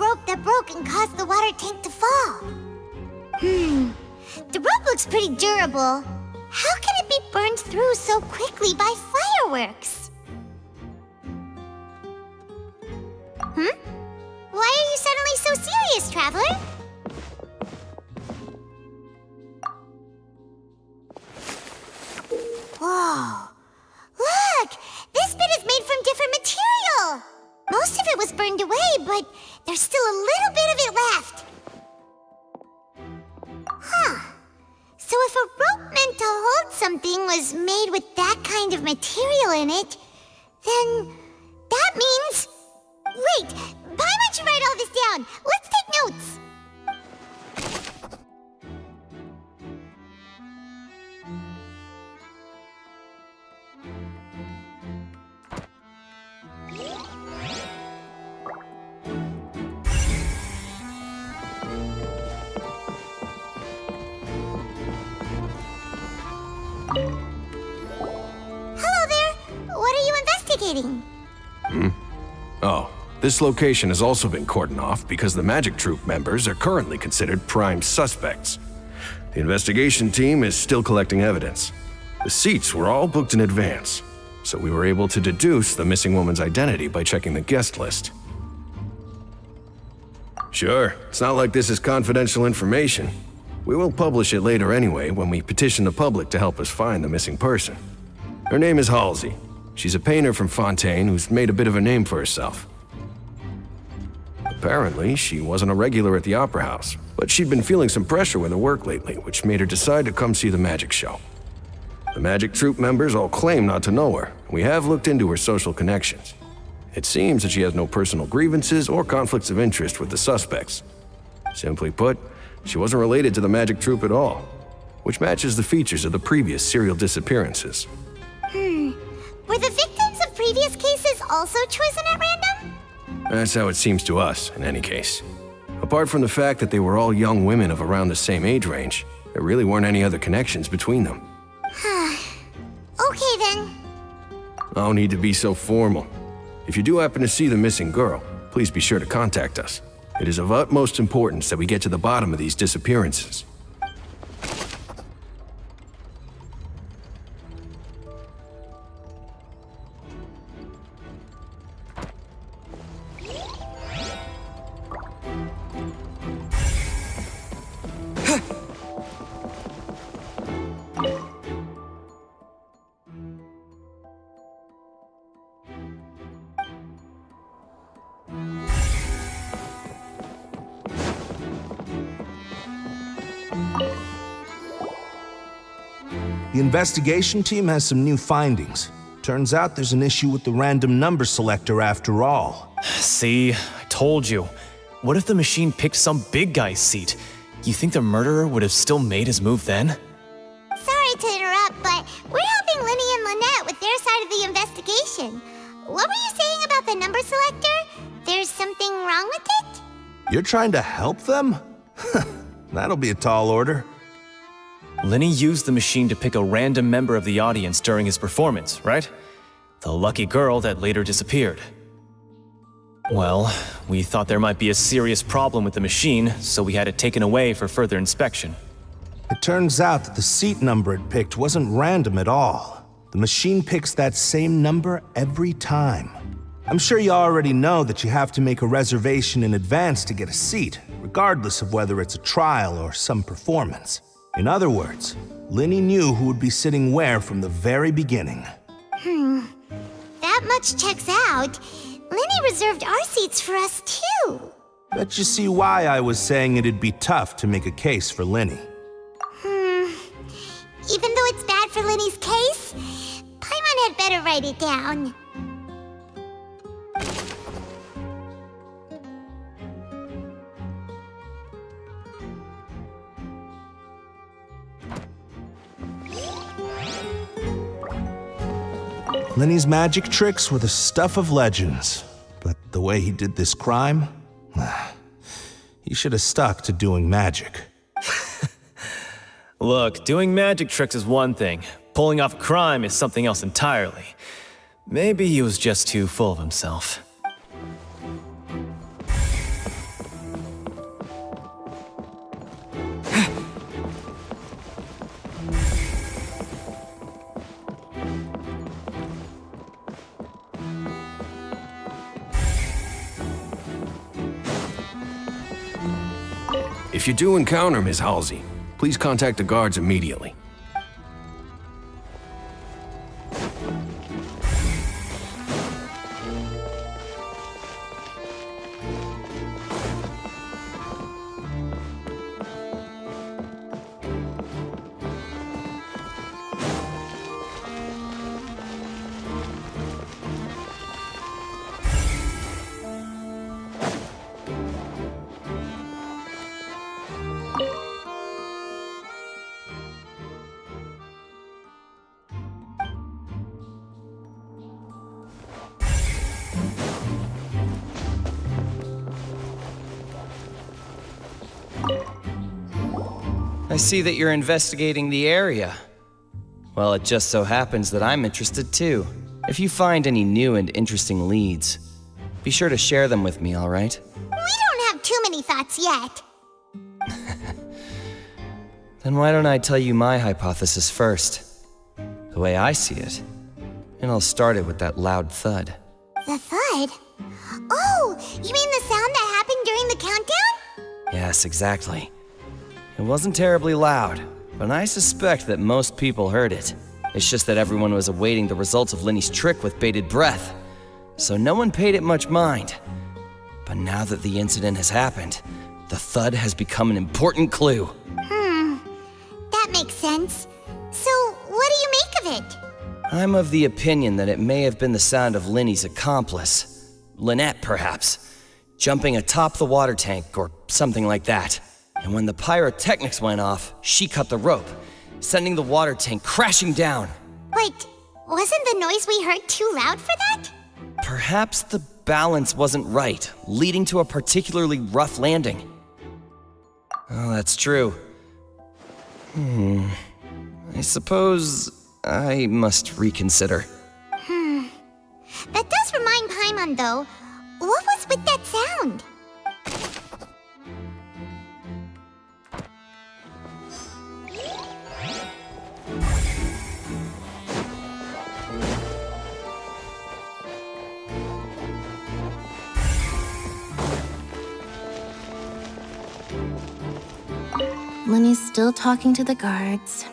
rope that broke and caused the water tank to fall. The rope looks pretty durable. How can it be burned through so quickly by fireworks? Why are you suddenly so serious, Traveler? Whoa! Look! This bit is made from different material! Most of it was burned away, but there's still a little bit of it left. So if a rope meant to hold something was made with that kind of material in it, then that means... Wait! Paimon should write all this down! Let's take notes! Hello there! What are you investigating? Oh, this location has also been cordoned off because the Magic Troop members are currently considered prime suspects. The investigation team is still collecting evidence. The seats were all booked in advance, so we were able to deduce the missing woman's identity by checking the guest list. Sure, it's not like this is confidential information. We will publish it later anyway when we petition the public to help us find the missing person. Her name is Halsey. She's a painter from Fontaine who's made a bit of a name for herself. Apparently, she wasn't a regular at the Opera House, but she'd been feeling some pressure with her work lately, which made her decide to come see the magic show. The Magic Troop members all claim not to know her. We have looked into her social connections. It seems that she has no personal grievances or conflicts of interest with the suspects. Simply put, she wasn't related to the Magic Troop at all, which matches the features of the previous serial disappearances. Were the victims of previous cases also chosen at random? That's how it seems to us, in any case. Apart from the fact that they were all young women of around the same age range, there really weren't any other connections between them. Okay then. No need to be so formal. If you do happen to see the missing girl, please be sure to contact us. It is of utmost importance that we get to the bottom of these disappearances. The investigation team has some new findings. Turns out there's an issue with the random number selector after all. See, I told you. What if the machine picked some big guy's seat? You think the murderer would have still made his move then? Sorry to interrupt, but we're helping Linny and Lynette with their side of the investigation. What were you saying about the number selector? There's something wrong with it? You're trying to help them? That'll be a tall order. Linny used the machine to pick a random member of the audience during his performance, right? The lucky girl that later disappeared. Well, we thought there might be a serious problem with the machine, so we had it taken away for further inspection. It turns out that the seat number it picked wasn't random at all. The machine picks that same number every time. I'm sure you already know that you have to make a reservation in advance to get a seat, regardless of whether it's a trial or some performance. In other words, Linny knew who would be sitting where from the very beginning. That much checks out. Linny reserved our seats for us too. Bet you see why I was saying it'd be tough to make a case for Linny. Even though it's bad for Linny's case, Paimon had better write it down. Linny's magic tricks were the stuff of legends, but the way he did this crime, he should have stuck to doing magic. Look, doing magic tricks is one thing. Pulling off a crime is something else entirely. Maybe he was just too full of himself. If you do encounter Ms. Halsey, please contact the guards immediately. I see that you're investigating the area. Well, it just so happens that I'm interested too. If you find any new and interesting leads, be sure to share them with me, all right? We don't have too many thoughts yet. Then why don't I tell you my hypothesis first? The way I see it. And I'll start it with that loud thud. The thud? Oh, you mean the sound that happened during the countdown? Yes, exactly. It wasn't terribly loud, but I suspect that most people heard it. It's just that everyone was awaiting the results of Lenny's trick with bated breath, so no one paid it much mind. But now that the incident has happened, the thud has become an important clue. That makes sense. So, what do you make of it? I'm of the opinion that it may have been the sound of Lenny's accomplice, Lynette perhaps, jumping atop the water tank or something like that. And when the pyrotechnics went off, she cut the rope, sending the water tank crashing down. Wait, wasn't the noise we heard too loud for that? Perhaps the balance wasn't right, leading to a particularly rough landing. Oh, that's true. I suppose I must reconsider. That does remind Paimon, though. What was with that sound? Lenny's still talking to the guards.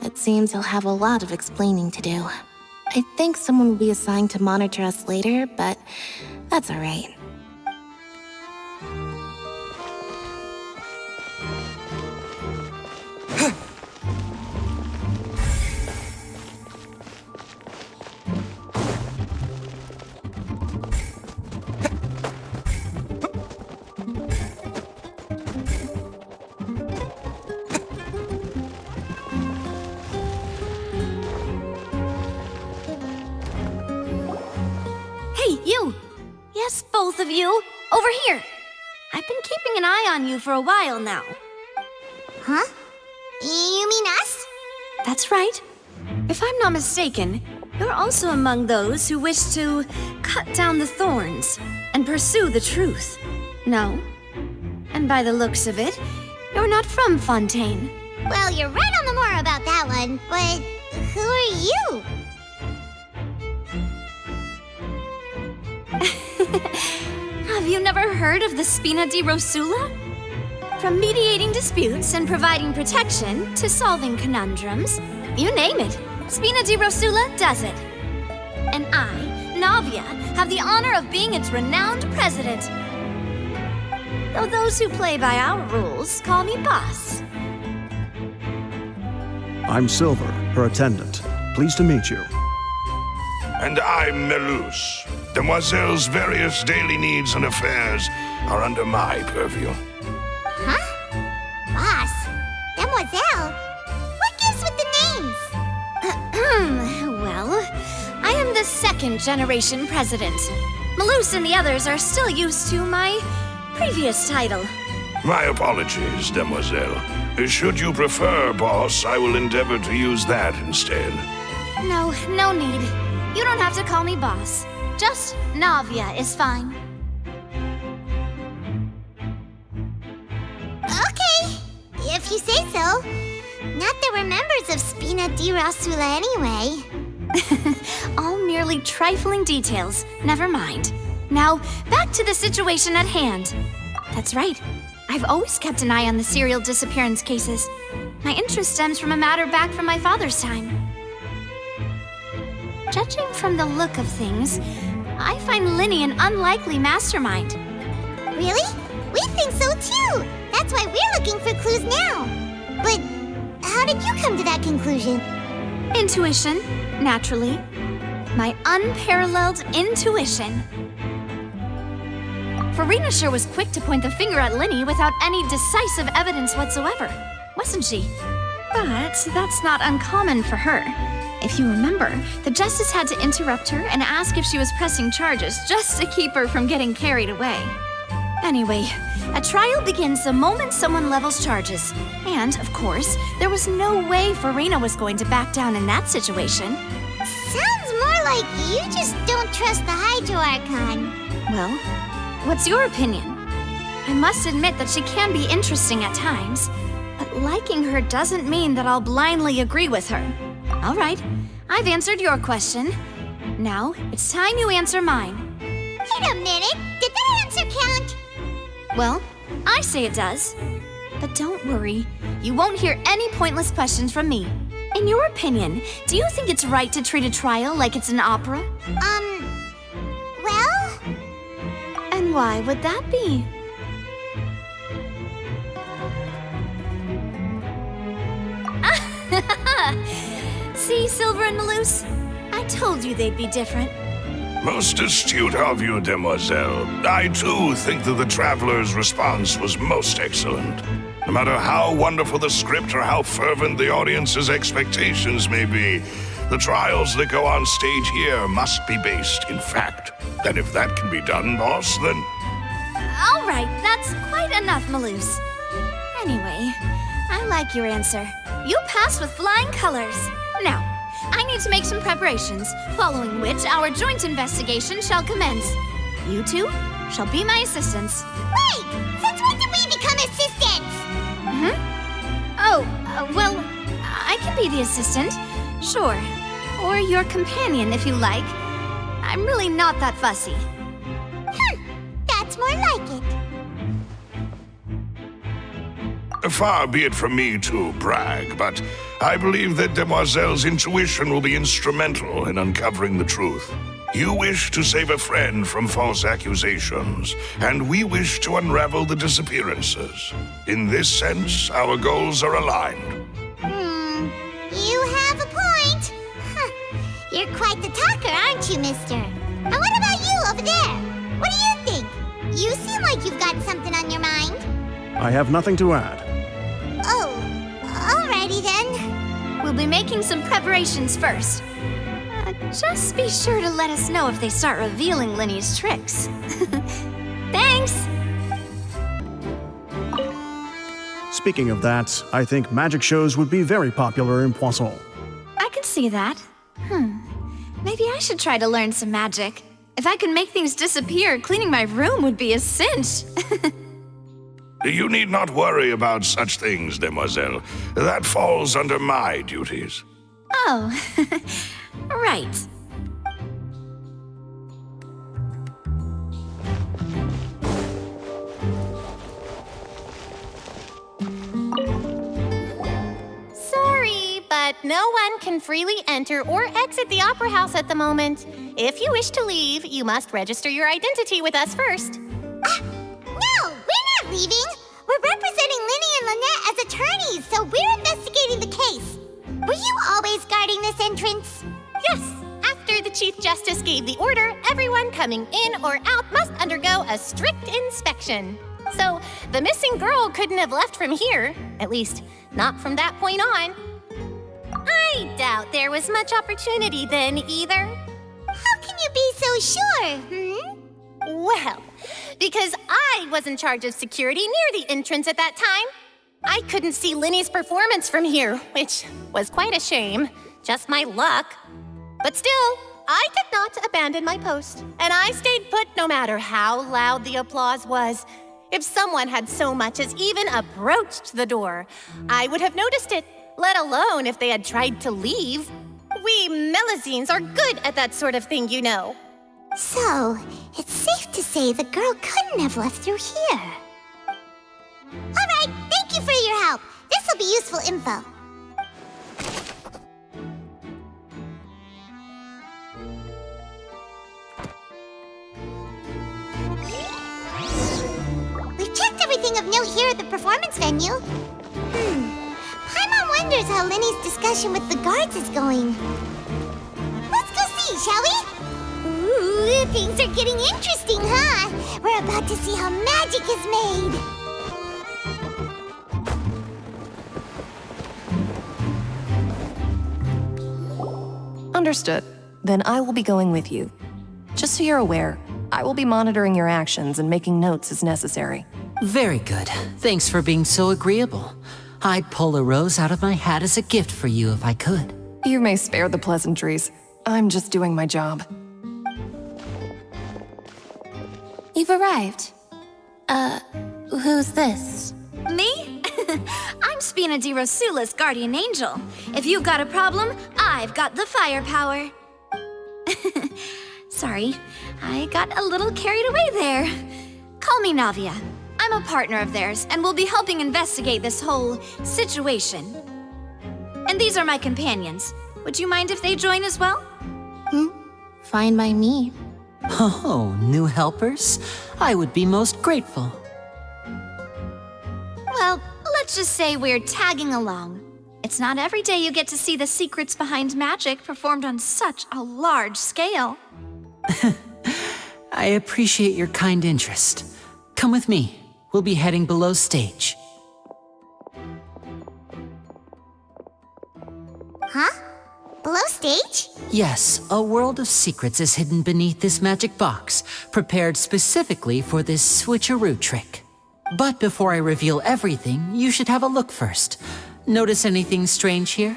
It seems he'll have a lot of explaining to do. I think someone will be assigned to monitor us later, but that's alright. Hey, you! Yes, both of you! Over here! I've been keeping an eye on you for a while now. Huh? You mean us? That's right. If I'm not mistaken, you're also among those who wish to cut down the thorns and pursue the truth. No? And by the looks of it, you're not from Fontaine. Well, you're right on the more about that one, but who are you? Have you never heard of the Spina di Rosula? From mediating disputes and providing protection to solving conundrums, you name it, Spina di Rosula does it. And I, Navia, have the honor of being its renowned president. Though those who play by our rules call me boss. I'm Silver, her attendant. Pleased to meet you. And I'm Melus. Demoiselle's various daily needs and affairs are under my purview. Huh? Boss? Demoiselle? What gives with the names? Well, I am the second generation president. Melus and the others are still used to my previous title. My apologies, Demoiselle. Should you prefer, boss, I will endeavor to use that instead. No need. You don't have to call me boss. Just Navia is fine. Okay, if you say so. Not that we're members of Spina di Rosula anyway. All merely trifling details. Never mind. Now, back to the situation at hand. That's right. I've always kept an eye on the serial disappearance cases. My interest stems from a matter back from my father's time. Judging from the look of things, I find Linny an unlikely mastermind. Really? We think so too. That's why we're looking for clues now. But how did you come to that conclusion? Intuition, naturally. My unparalleled intuition. Farina sure was quick to point the finger at Linny without any decisive evidence whatsoever, wasn't she? But that's not uncommon for her. If you remember, the justice had to interrupt her and ask if she was pressing charges just to keep her from getting carried away. Anyway, a trial begins the moment someone levels charges. And, of course, there was no way Farina was going to back down in that situation. Sounds more like you just don't trust the Hydro Archon. Well, what's your opinion? I must admit that she can be interesting at times, but liking her doesn't mean that I'll blindly agree with her. All right, I've answered your question. Now, it's time you answer mine. Wait a minute, did that answer count? Well, I say it does. But don't worry, you won't hear any pointless questions from me. In your opinion, do you think it's right to treat a trial like it's an opera? Well? And why would that be? See, Silver and Maloose? I told you they'd be different. Most astute of you, demoiselle. I too think that the traveler's response was most excellent. No matter how wonderful the script or how fervent the audience's expectations may be, the trials that go on stage here must be based in fact. And if that can be done, boss, then... All right, that's quite enough, Maloose. Anyway, I like your answer. You passed with flying colors. Now, I need to make some preparations, following which our joint investigation shall commence. You two shall be my assistants. Wait! Since when did we become assistants? Well, I can be the assistant, sure. Or your companion, if you like. I'm really not that fussy. That's more like it. Far be it from me to brag, but I believe that Demoiselle's intuition will be instrumental in uncovering the truth. You wish to save a friend from false accusations, and we wish to unravel the disappearances. In this sense, our goals are aligned. You have a point. You're quite the talker, aren't you, mister? And what about you over there? What do you think? You seem like you've got something on your mind. I have nothing to add. Oh, alrighty then. We'll be making some preparations first. Just be sure to let us know if they start revealing Linny's tricks. Thanks! Speaking of that, I think magic shows would be very popular in Poisson. I can see that. Maybe I should try to learn some magic. If I could make things disappear, cleaning my room would be a cinch. You need not worry about such things, demoiselle. That falls under my duties. Oh, right. Sorry, but no one can freely enter or exit the Opera House at the moment. If you wish to leave, you must register your identity with us first. No, we're not leaving. We're representing Linny and Lynette as attorneys, so we're investigating the case. Were you always guarding this entrance? Yes. After the Chief Justice gave the order, everyone coming in or out must undergo a strict inspection. So, the missing girl couldn't have left from here. At least, not from that point on. I doubt there was much opportunity then, either. How can you be so sure, Well, because I was in charge of security near the entrance at that time. I couldn't see Linny's performance from here, which was quite a shame. Just my luck. But still, I did not abandon my post, and I stayed put no matter how loud the applause was. If someone had so much as even approached the door, I would have noticed it, let alone if they had tried to leave. We Melusines are good at that sort of thing, you know. So, it's safe to say the girl couldn't have left through here. will be useful info. We've checked everything of note here at the performance venue. Paimon wonders how Lyney's discussion with the guards is going. Let's go see, shall we? Ooh, things are getting interesting, huh? We're about to see how magic is made. Understood. Then I will be going with you. Just so you're aware, I will be monitoring your actions and making notes as necessary. Very good. Thanks for being so agreeable. I'd pull a rose out of my hat as a gift for you if I could. You may spare the pleasantries. I'm just doing my job. You've arrived. Who's this? Me? I'm Spina di Rosula's guardian angel. If you've got a problem, I've got the firepower. Sorry, I got a little carried away there. Call me Navia. I'm a partner of theirs, and will be helping investigate this whole situation. And these are my companions. Would you mind if they join as well? Fine by me. Oh, new helpers? I would be most grateful. Well, let's just say we're tagging along. It's not every day you get to see the secrets behind magic performed on such a large scale. I appreciate your kind interest. Come with me. We'll be heading below stage. Huh? Below stage? Yes, a world of secrets is hidden beneath this magic box, prepared specifically for this switcheroo trick. But before I reveal everything, you should have a look first. Notice anything strange here?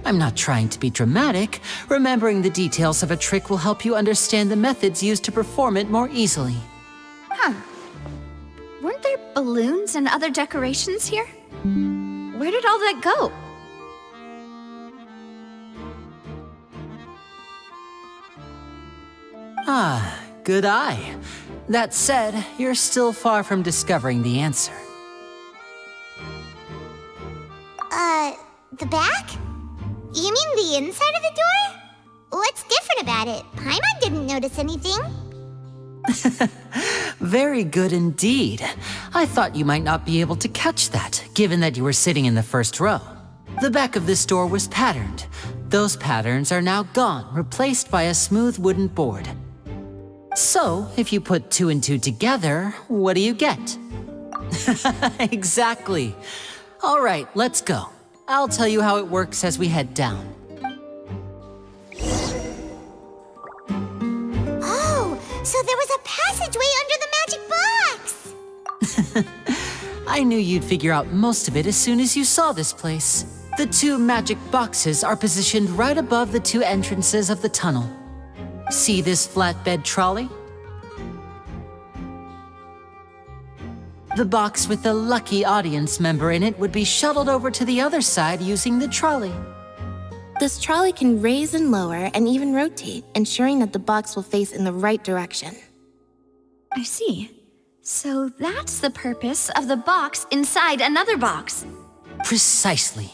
I'm not trying to be dramatic. Remembering the details of a trick will help you understand the methods used to perform it more easily. Huh. Weren't there balloons and other decorations here? Where did all that go? Ah, good eye. That said, you're still far from discovering the answer. The back? You mean the inside of the door? What's different about it? Paimon didn't notice anything. Very good indeed. I thought you might not be able to catch that, given that you were sitting in the first row. The back of this door was patterned. Those patterns are now gone, replaced by a smooth wooden board. So, if you put 2 and 2 together, what do you get? Exactly. All right, let's go. I'll tell you how it works as we head down. Oh, so there was a passageway under the magic box! I knew you'd figure out most of it as soon as you saw this place. The 2 magic boxes are positioned right above the 2 entrances of the tunnel. See this flatbed trolley? The box with the lucky audience member in it would be shuttled over to the other side using the trolley. This trolley can raise and lower and even rotate, ensuring that the box will face in the right direction. I see. So that's the purpose of the box inside another box. Precisely.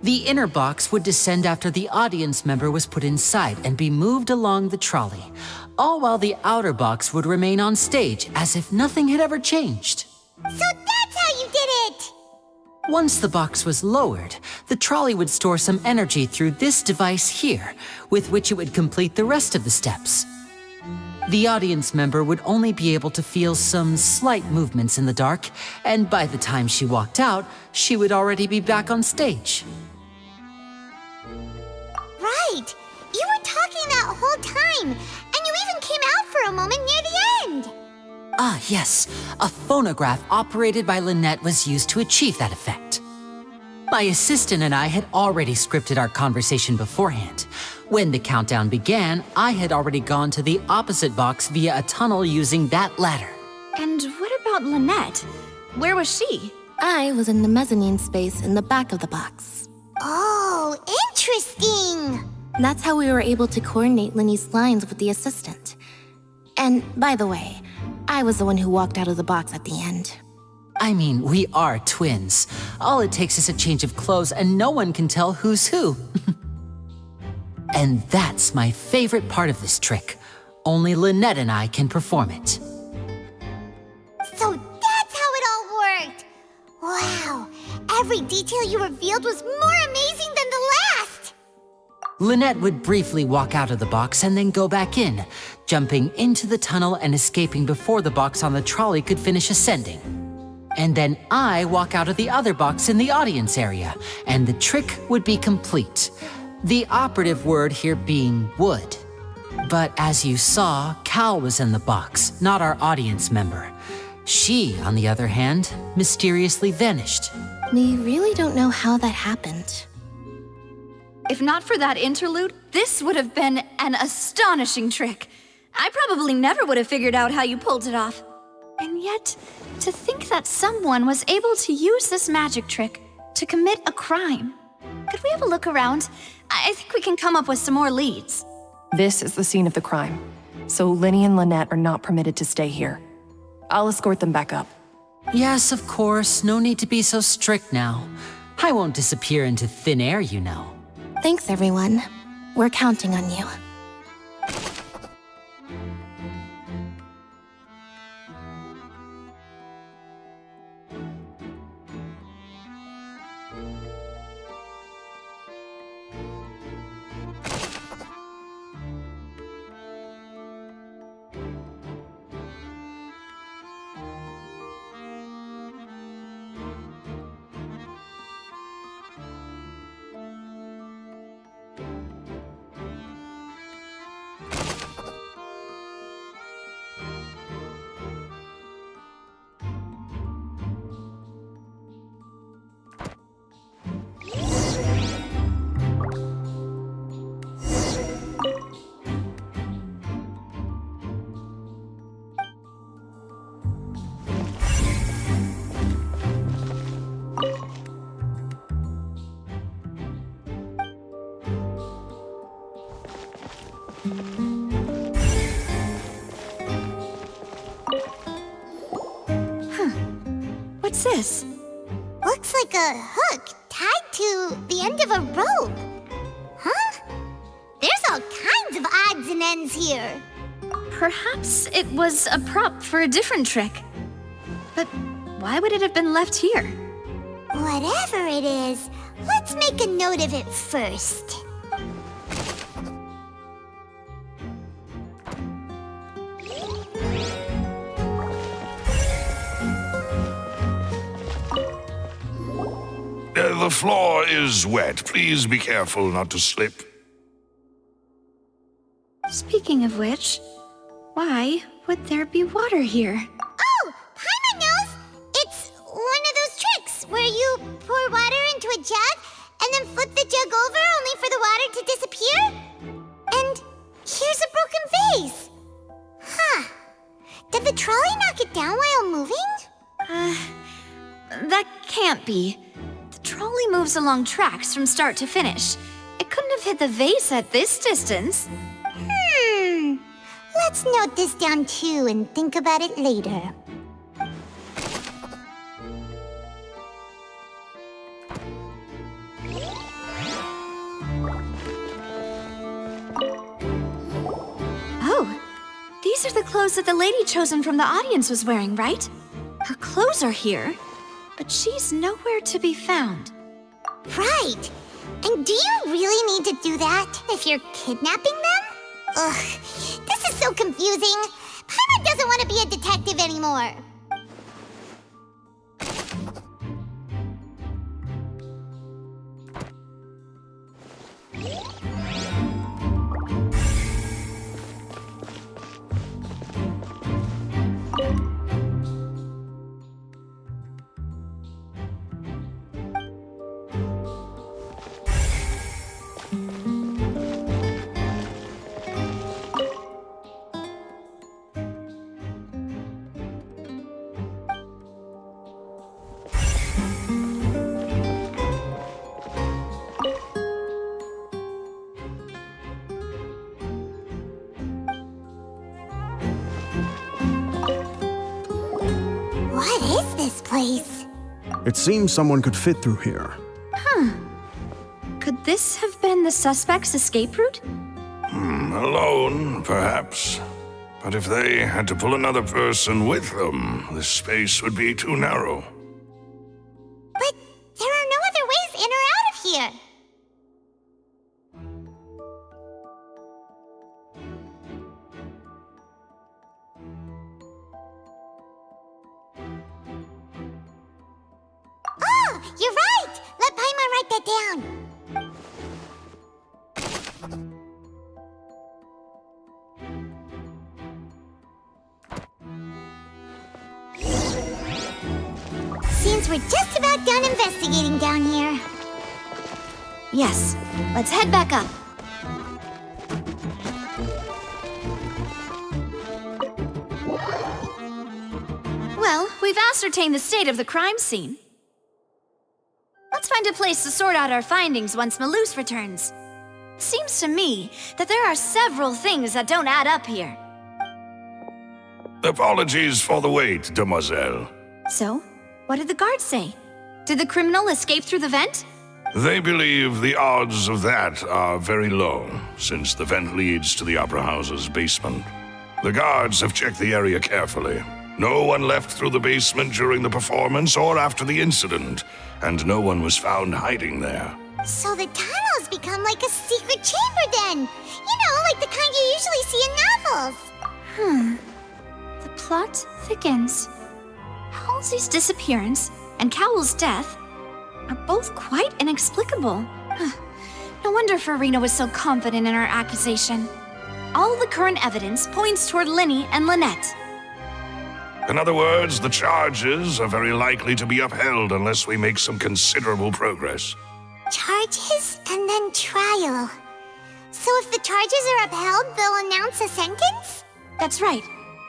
The inner box would descend after the audience member was put inside and be moved along the trolley, all while the outer box would remain on stage as if nothing had ever changed. So that's how you did it! Once the box was lowered, the trolley would store some energy through this device here, with which it would complete the rest of the steps. The audience member would only be able to feel some slight movements in the dark, and by the time she walked out, she would already be back on stage. Right! You were talking that whole time, and you even came out for a moment near the end! Ah, yes. A phonograph operated by Lynette was used to achieve that effect. My assistant and I had already scripted our conversation beforehand. When the countdown began, I had already gone to the opposite box via a tunnel using that ladder. And what about Lynette? Where was she? I was in the mezzanine space in the back of the box. Oh, interesting! That's how we were able to coordinate Lyney's lines with the assistant. And by the way, I was the one who walked out of the box at the end. I mean, we are twins. All it takes is a change of clothes and no one can tell who's who. And that's my favorite part of this trick. Only Lynette and I can perform it. So that's how it all worked! Wow, every detail you revealed was more amazing than the last! Lynette would briefly walk out of the box and then go back in, jumping into the tunnel and escaping before the box on the trolley could finish ascending. And then I walk out of the other box in the audience area, and the trick would be complete. The operative word here being would. But as you saw, Cal was in the box, not our audience member. She, on the other hand, mysteriously vanished. We really don't know how that happened. If not for that interlude, this would have been an astonishing trick. I probably never would have figured out how you pulled it off. And yet, to think that someone was able to use this magic trick to commit a crime. Could we have a look around? I think we can come up with some more leads. This is the scene of the crime, so Lynnie and Lynette are not permitted to stay here. I'll escort them back up. Yes, of course. No need to be so strict now. I won't disappear into thin air, you know. Thanks, everyone. We're counting on you. What's this? Looks like a hook tied to the end of a rope. Huh? There's all kinds of odds and ends here. Perhaps it was a prop for a different trick. But why would it have been left here? Whatever it is, let's make a note of it first. The floor is wet. Please be careful not to slip. Speaking of which, why would there be water here? Oh, Paimon knows! It's one of those tricks where you pour water into a jug and then flip the jug over only for the water to disappear. And here's a broken vase. Huh. Did the trolley knock it down while moving? That can't be. The trolley moves along tracks from start to finish. It couldn't have hit the vase at this distance. Let's note this down too and think about it later. Oh, these are the clothes that the lady chosen from the audience was wearing, right? Her clothes are here, but she's nowhere to be found. Right. And do you really need to do that if you're kidnapping them? Ugh, this is so confusing. Paimon doesn't want to be a detective anymore. this place? It seems someone could fit through here. Could this have been the suspect's escape route? Alone, perhaps. But if they had to pull another person with them, the space would be too narrow. But there are no other ways in or out of here. Oh, you're right! Let Paimon write that down. Seems we're just about done investigating down here. Yes. Let's head back up. Well, we've ascertained the state of the crime scene. Let's find a place to sort out our findings once Malus returns. Seems to me that there are several things that don't add up here. Apologies for the wait, demoiselle. So, what did the guards say? Did the criminal escape through the vent? They believe the odds of that are very low, since the vent leads to the Opera House's basement. The guards have checked the area carefully. No one left through the basement during the performance or after the incident, and no one was found hiding there. So the tunnels become like a secret chamber then. You know, like the kind you usually see in novels. The plot thickens. Halsey's disappearance and Cowell's death are both quite inexplicable. No wonder Farina was so confident in her accusation. All the current evidence points toward Linny and Lynette. In other words, the charges are very likely to be upheld unless we make some considerable progress. Charges and then trial. So if the charges are upheld, they'll announce a sentence? That's right.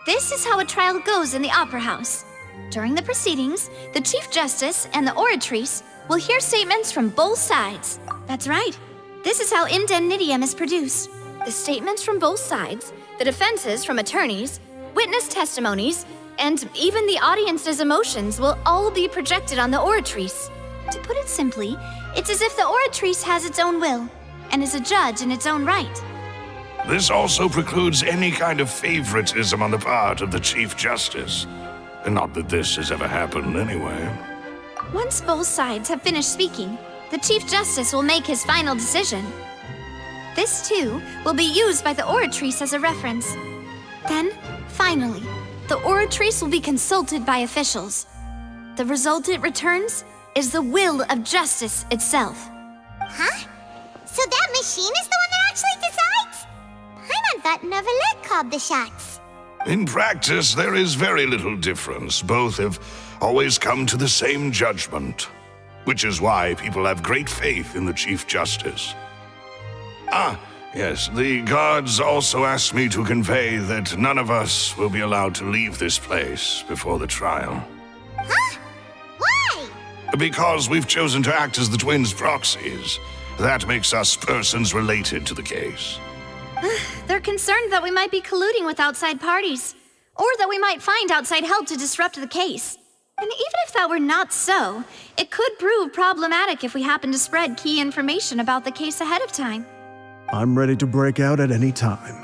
This is how a trial goes in the Opera House. During the proceedings, the Chief Justice and the Oratrice will hear statements from both sides. That's right. This is how indemnitium is produced. The statements from both sides, the defenses from attorneys, witness testimonies, and even the audience's emotions will all be projected on the Oratrice. To put it simply, it's as if the Oratrice has its own will and is a judge in its own right. This also precludes any kind of favoritism on the part of the Chief Justice. And not that this has ever happened anyway. Once both sides have finished speaking, the Chief Justice will make his final decision. This, too, will be used by the Oratrice as a reference. Then, finally, the Oratrice will be consulted by officials. The result it returns is the will of justice itself. Huh? So that machine is the one that actually decides? Paimon thought Neuvillette called the shots. In practice, there is very little difference. Both have always come to the same judgment, which is why people have great faith in the Chief Justice. Yes, the guards also asked me to convey that none of us will be allowed to leave this place before the trial. Huh? Why? Because we've chosen to act as the twins' proxies. That makes us persons related to the case. They're concerned that we might be colluding with outside parties, or that we might find outside help to disrupt the case. And even if that were not so, it could prove problematic if we happen to spread key information about the case ahead of time. I'm ready to break out at any time.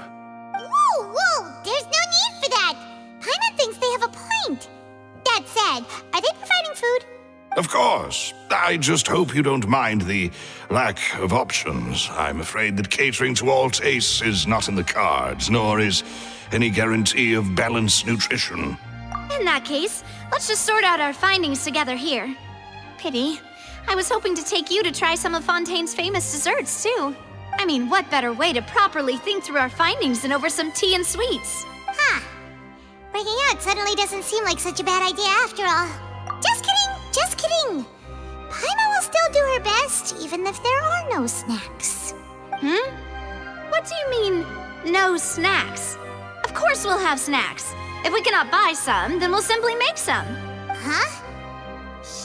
Whoa! There's no need for that! Paimon thinks they have a point. That said, are they providing food? Of course. I just hope you don't mind the lack of options. I'm afraid that catering to all tastes is not in the cards, nor is any guarantee of balanced nutrition. In that case, let's just sort out our findings together here. Pity. I was hoping to take you to try some of Fontaine's famous desserts, too. I mean, what better way to properly think through our findings than over some tea and sweets? Huh. Breaking out suddenly doesn't seem like such a bad idea after all. Just kidding! Paimon will still do her best, even if there are no snacks. What do you mean, no snacks? Of course we'll have snacks. If we cannot buy some, then we'll simply make some. Huh?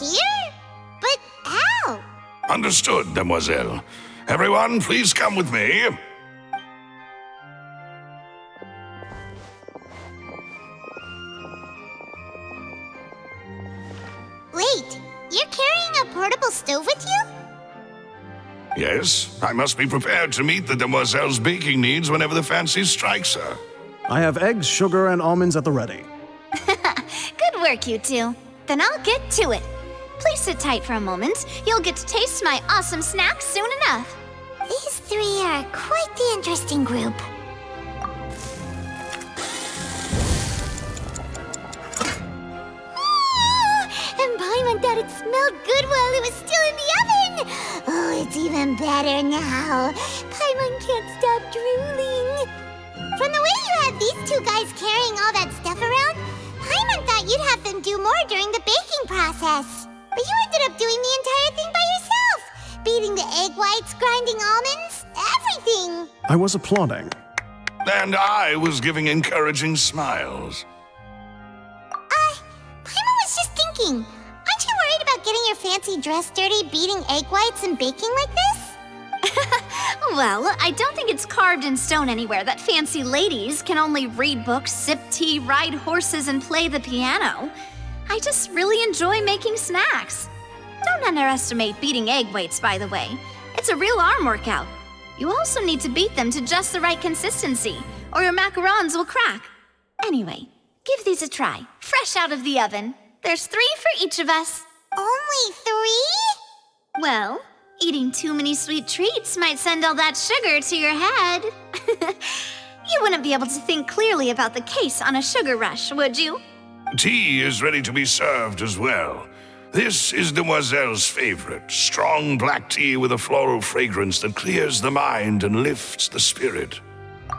Here? But how? Understood, demoiselle. Everyone, please come with me. Wait, you're carrying a portable stove with you? Yes, I must be prepared to meet the demoiselle's baking needs whenever the fancy strikes her. I have eggs, sugar, and almonds at the ready. Good work, you two. Then I'll get to it. Please sit tight for a moment. You'll get to taste my awesome snack soon enough. These three are quite the interesting group. And Paimon thought it smelled good while it was still in the oven. Oh, it's even better now. Paimon can't stop drooling. From the way you had these two guys carrying all that stuff around, Paimon thought you'd have them do more during the baking process. But you ended up doing the entire thing by yourself. Beating the egg whites, grinding almonds, everything. I was applauding. And I was giving encouraging smiles. Paimon was just thinking, aren't you worried about getting your fancy dress dirty beating egg whites and baking like this? Well, I don't think it's carved in stone anywhere that fancy ladies can only read books, sip tea, ride horses, and play the piano. I just really enjoy making snacks. Don't underestimate beating egg whites, by the way. It's a real arm workout. You also need to beat them to just the right consistency, or your macarons will crack. Anyway, give these a try, fresh out of the oven. There's 3 for each of us. Only 3? Well, eating too many sweet treats might send all that sugar to your head. You wouldn't be able to think clearly about the case on a sugar rush, would you? Tea is ready to be served as well. This is Demoiselle's favorite, strong black tea with a floral fragrance that clears the mind and lifts the spirit.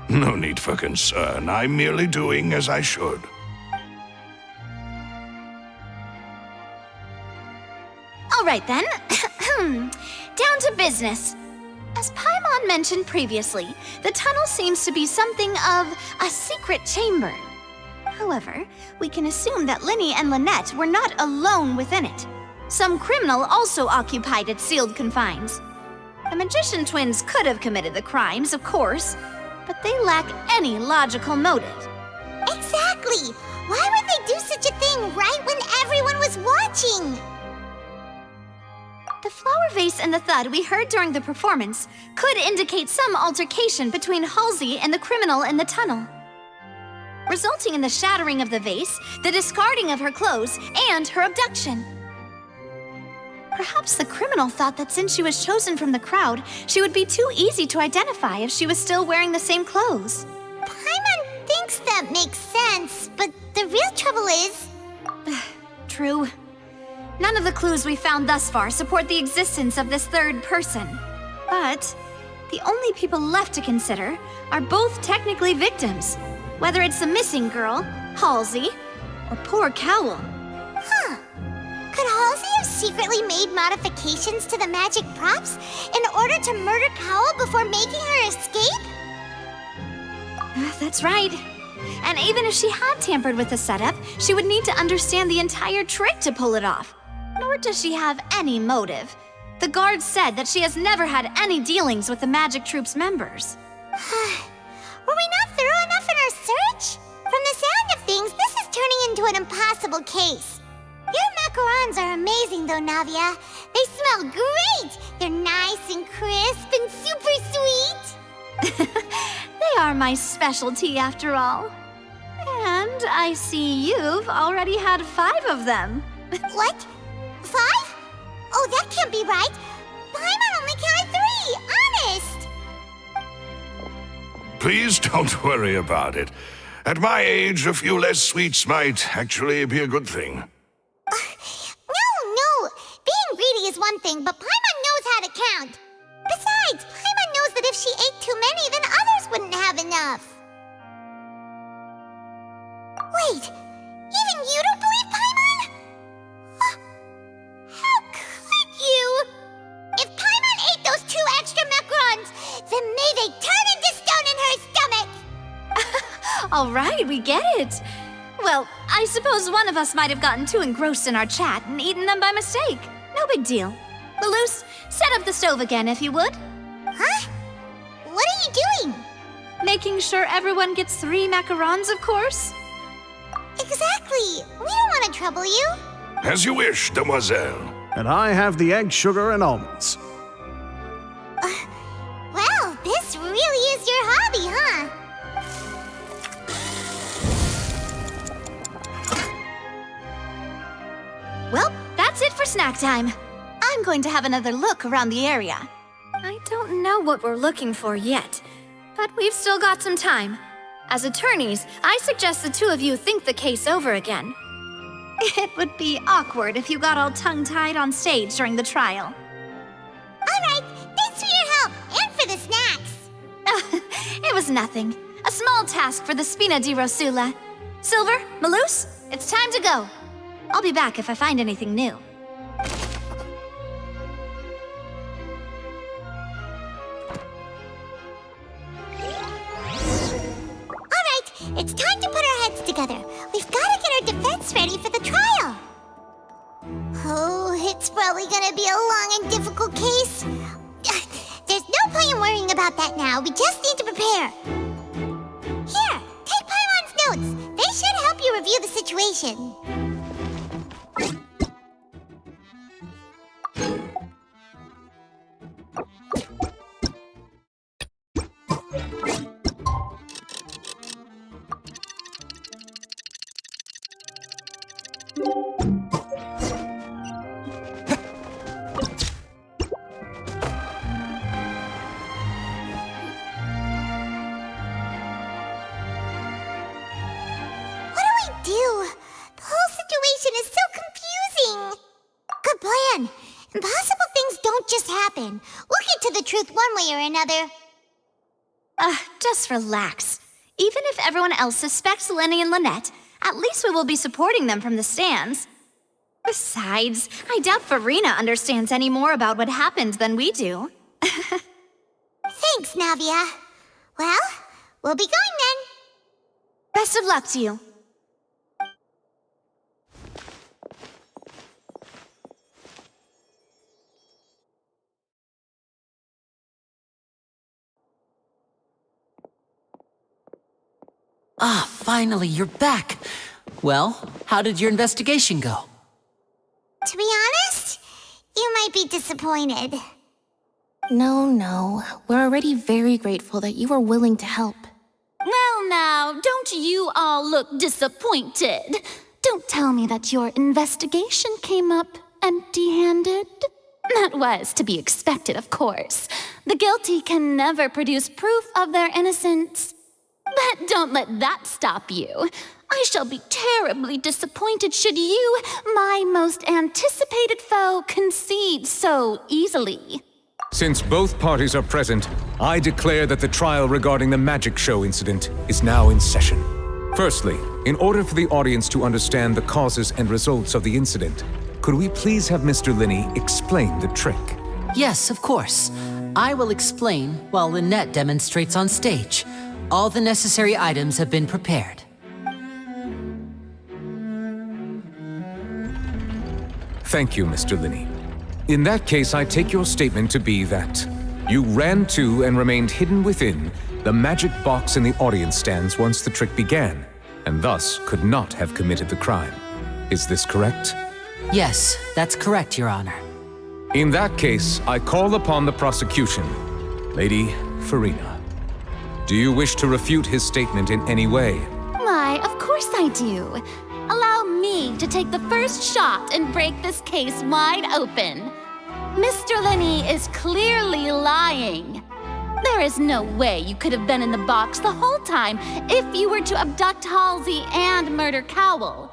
No need for concern, I'm merely doing as I should. All right then, down to business. As Paimon mentioned previously, the tunnel seems to be something of a secret chamber. However, we can assume that Lyney and Lynette were not alone within it. Some criminal also occupied its sealed confines. The magician twins could have committed the crimes, of course, but they lack any logical motive. Exactly! Why would they do such a thing right when everyone was watching? The flower vase and the thud we heard during the performance could indicate some altercation between Halsey and the criminal in the tunnel, resulting in the shattering of the vase, the discarding of her clothes, and her abduction. Perhaps the criminal thought that since she was chosen from the crowd, she would be too easy to identify if she was still wearing the same clothes. Paimon thinks that makes sense, but the real trouble is... True. None of the clues we found thus far support the existence of this third person. But the only people left to consider are both technically victims, whether it's the missing girl, Halsey, or poor Cowell. Huh. Could Halsey have secretly made modifications to the magic props in order to murder Cowell before making her escape? That's right. And even if she had tampered with the setup, she would need to understand the entire trick to pull it off. Nor does she have any motive. The guards said that she has never had any dealings with the Magic Troop's members. Were we not thorough enough in our search? From the sound of things, this is turning into an impossible case. Your macarons are amazing though, Navia. They smell great! They're nice and crisp and super sweet! They are my specialty after all. And I see you've already had 5 of them. What? 5? Oh, that can't be right. Paimon only counted 3, honest! Please don't worry about it. At my age, a few less sweets might actually be a good thing. No. Being greedy is one thing, but Paimon knows how to count. Besides, Paimon knows that if she ate too many, then others wouldn't have enough. Wait, even you don't believe Paimon? How could you? If Paimon ate those 2 extra macarons, then may they turn into stone in her stomach! All right, we get it. Well, I suppose one of us might have gotten too engrossed in our chat and eaten them by mistake. No big deal. Lelouch, set up the stove again if you would. Huh? What are you doing? Making sure everyone gets 3 macarons, of course. Exactly. We don't want to trouble you. As you wish, demoiselle. And I have the egg, sugar, and almonds. Well, this really is your hobby, huh? Well, that's it for snack time. I'm going to have another look around the area. I don't know what we're looking for yet, but we've still got some time. As attorneys, I suggest the two of you think the case over again. It would be awkward if you got all tongue-tied on stage during the trial. All right, thanks for your help and for the snacks. It was nothing. A small task for the Spina di Rosula. Silver, Malus, it's time to go. I'll be back if I find anything new. All right, it's time to put our heads together. We've got to get our defense ready for the trial. Oh, it's probably gonna be a long and difficult case. There's no point in worrying about that now. We just need to prepare. Here, take Paimon's notes. They should help you review the situation. The whole situation is so confusing. Good plan. Impossible things don't just happen. We'll get to the truth one way or another. Just relax. Even if everyone else suspects Lenny and Lynette, at least we will be supporting them from the stands. Besides, I doubt Farina understands any more about what happened than we do. Thanks, Navia. Well, we'll be going then. Best of luck to you. Ah, finally, you're back. Well, how did your investigation go? To be honest, you might be disappointed. No. We're already very grateful that you were willing to help. Well now, don't you all look disappointed? Don't tell me that your investigation came up empty-handed. That was to be expected, of course. The guilty can never produce proof of their innocence. But don't let that stop you. I shall be terribly disappointed should you, my most anticipated foe, concede so easily. Since both parties are present, I declare that the trial regarding the magic show incident is now in session. Firstly, in order for the audience to understand the causes and results of the incident, could we please have Mr. Linney explain the trick? Yes, of course. I will explain while Lynette demonstrates on stage. All the necessary items have been prepared. Thank you, Mr. Linney. In that case, I take your statement to be that you ran to and remained hidden within the magic box in the audience stands once the trick began, and thus could not have committed the crime. Is this correct? Yes, that's correct, Your Honor. In that case, I call upon the prosecution. Lady Farina, do you wish to refute his statement in any way? Why, of course I do. Allow me to take the first shot and break this case wide open. Mr. Linney is clearly lying. There is no way you could have been in the box the whole time if you were to abduct Halsey and murder Cowell.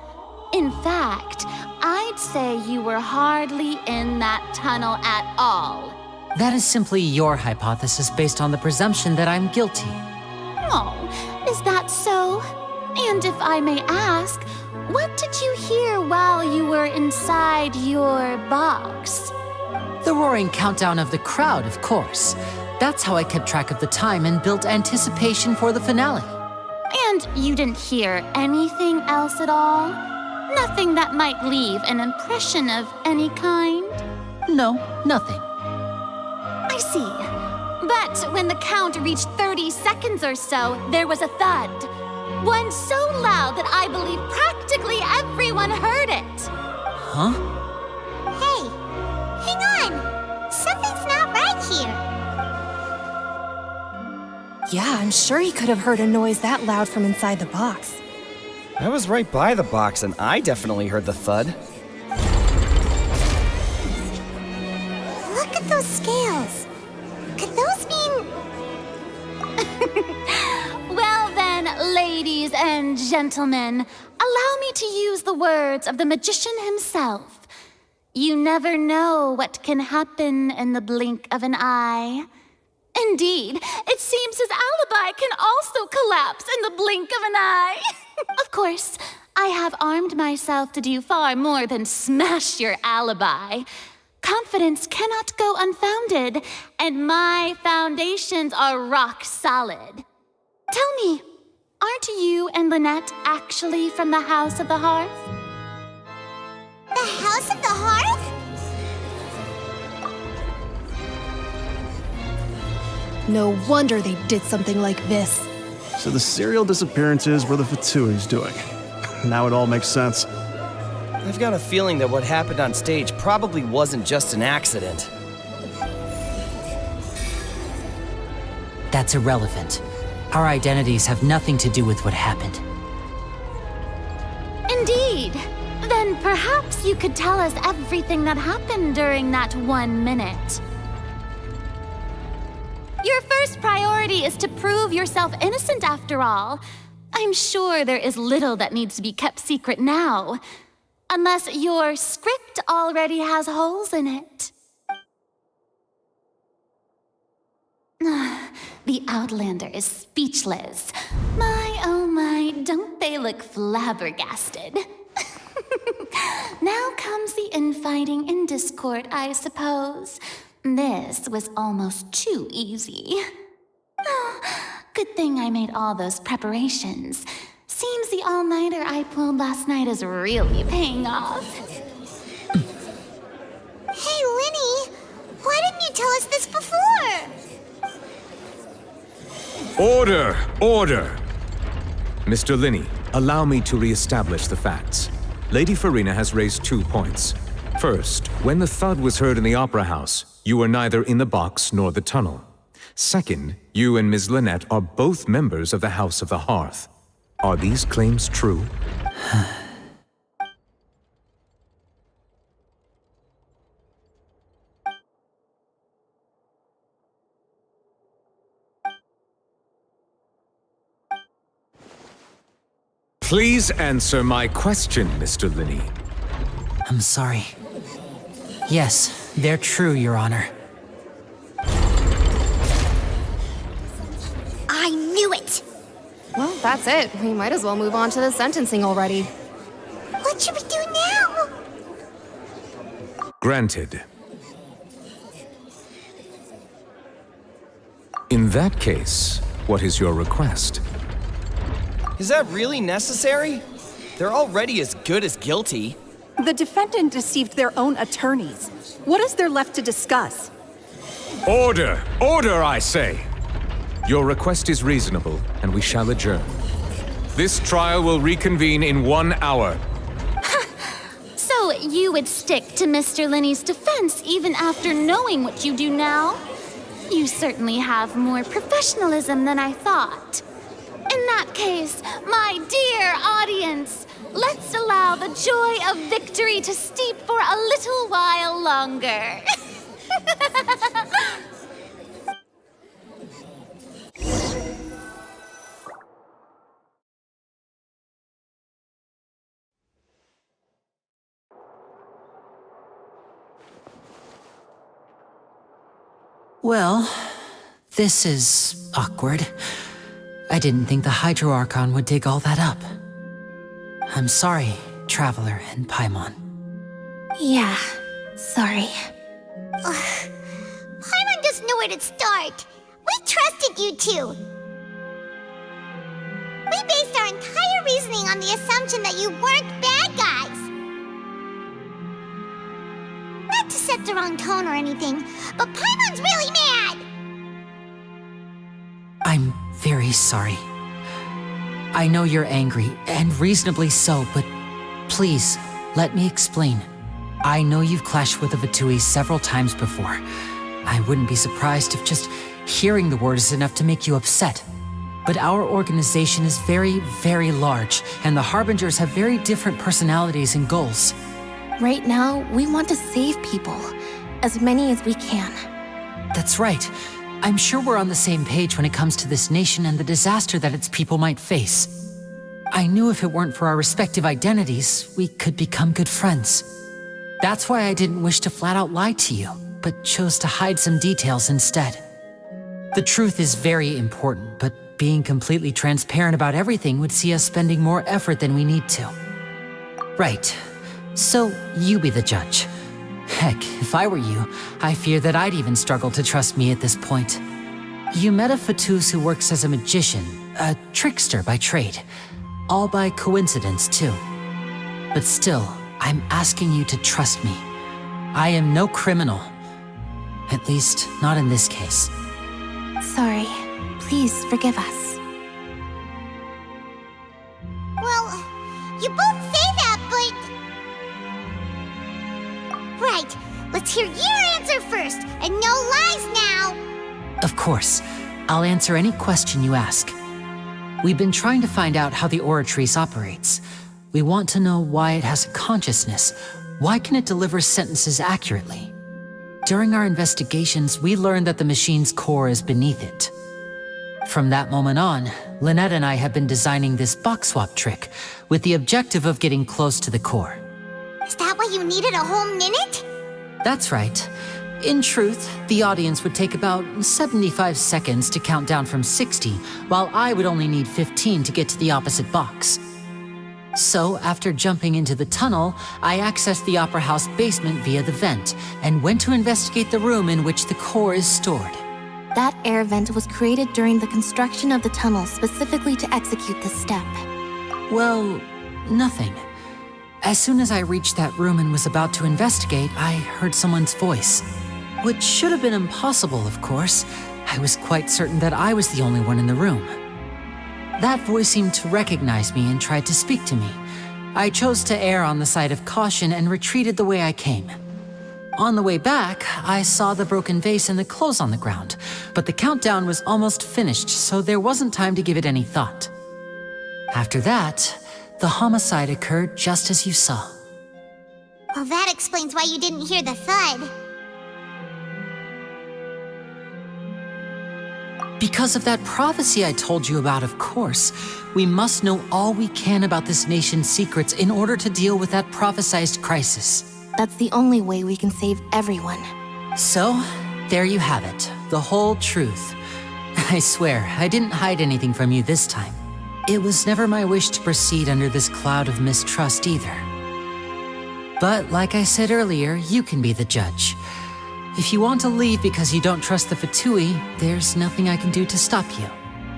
In fact, I'd say you were hardly in that tunnel at all. That is simply your hypothesis based on the presumption that I'm guilty. Oh, is that so? And if I may ask, what did you hear while you were inside your box? The roaring countdown of the crowd, of course. That's how I kept track of the time and built anticipation for the finale. And you didn't hear anything else at all? Nothing that might leave an impression of any kind? No, nothing. I see. But when the count reached 30 seconds or so, there was a thud. One so loud that I believe practically everyone heard it. Huh? Hey, hang on! Something's not right here. Yeah, I'm sure he could have heard a noise that loud from inside the box. I was right by the box and I definitely heard the thud. Look at those scales. Could those mean... Well then, ladies and gentlemen, allow me to use the words of the magician himself. You never know what can happen in the blink of an eye. Indeed, it seems his alibi can also collapse in the blink of an eye. Of course, I have armed myself to do far more than smash your alibi. Confidence cannot go unfounded, and my foundations are rock solid. Tell me, aren't you and Lynette actually from the House of the Hearth? The House of the Hearth? No wonder they did something like this. So the serial disappearances were the Fatui's doing. Now it all makes sense. I've got a feeling that what happened on stage probably wasn't just an accident. That's irrelevant. Our identities have nothing to do with what happened. Indeed. Then perhaps you could tell us everything that happened during that 1 minute. Your first priority is to prove yourself innocent after all. I'm sure there is little that needs to be kept secret now. Unless your script already has holes in it. The Outlander is speechless. My, oh my, don't they look flabbergasted? Now comes the infighting and discord, I suppose. This was almost too easy. Good thing I made all those preparations. Seems the all-nighter I pulled last night is really paying off. Hey, Linny! Why didn't you tell us this before? Order! Order! Mr. Linney, allow me to re-establish the facts. Lady Farina has raised 2 points. First, when the thud was heard in the Opera House, you were neither in the box nor the tunnel. Second, you and Ms. Lynette are both members of the House of the Hearth. Are these claims true? Please answer my question, Mr. Linney. I'm sorry. Yes, they're true, Your Honor. I knew it! Well, that's it. We might as well move on to the sentencing already. What should we do now? Granted. In that case, what is your request? Is that really necessary? They're already as good as guilty. The defendant deceived their own attorneys. What is there left to discuss? Order! Order, I say! Your request is reasonable, and we shall adjourn. This trial will reconvene in 1 hour. So you would stick to Mr. Linney's defense even after knowing what you do now? You certainly have more professionalism than I thought. In that case, my dear audience, let's allow the joy of victory to steep for a little while longer. Well, this is awkward. I didn't think the Hydro Archon would dig all that up. I'm sorry, Traveler and Paimon. Yeah, sorry. Paimon doesn't know where to start. We trusted you two. We based our entire reasoning on the assumption that you weren't bad guys. Not to set the wrong tone or anything, but Paimon's really mad! I'm very sorry. I know you're angry, and reasonably so, but please, let me explain. I know you've clashed with the Fatui several times before. I wouldn't be surprised if just hearing the word is enough to make you upset. But our organization is very, very large, and the Harbingers have very different personalities and goals. Right now, we want to save people. As many as we can. That's right. I'm sure we're on the same page when it comes to this nation and the disaster that its people might face. I knew if it weren't for our respective identities, we could become good friends. That's why I didn't wish to flat out lie to you, but chose to hide some details instead. The truth is very important, but being completely transparent about everything would see us spending more effort than we need to. Right. So, you be the judge. Heck, if I were you, I fear that I'd even struggle to trust me at this point. You met a Fatus who works as a magician, a trickster by trade. All by coincidence, too. But still, I'm asking you to trust me. I am no criminal. At least, not in this case. Sorry. Please forgive us. Well, you both say that, but... Right, let's hear your answer first, and no lies now! Of course. I'll answer any question you ask. We've been trying to find out how the Oratrice operates. We want to know why it has a consciousness. Why can it deliver sentences accurately? During our investigations, we learned that the machine's core is beneath it. From that moment on, Lynette and I have been designing this box swap trick with the objective of getting close to the core. Is that why you needed a whole minute? That's right. In truth, the audience would take about 75 seconds to count down from 60, while I would only need 15 to get to the opposite box. So, after jumping into the tunnel, I accessed the Opera House basement via the vent, and went to investigate the room in which the core is stored. That air vent was created during the construction of the tunnel specifically to execute this step. Well, nothing. As soon as I reached that room and was about to investigate, I heard someone's voice. Which should have been impossible, of course. I was quite certain that I was the only one in the room. That voice seemed to recognize me and tried to speak to me. I chose to err on the side of caution and retreated the way I came. On the way back, I saw the broken vase and the clothes on the ground, but the countdown was almost finished, so there wasn't time to give it any thought. After that, the homicide occurred just as you saw. Well, that explains why you didn't hear the thud. Because of that prophecy I told you about, of course. We must know all we can about this nation's secrets in order to deal with that prophesized crisis. That's the only way we can save everyone. So, there you have it. The whole truth. I swear, I didn't hide anything from you this time. It was never my wish to proceed under this cloud of mistrust either. But like I said earlier, you can be the judge. If you want to leave because you don't trust the Fatui, there's nothing I can do to stop you.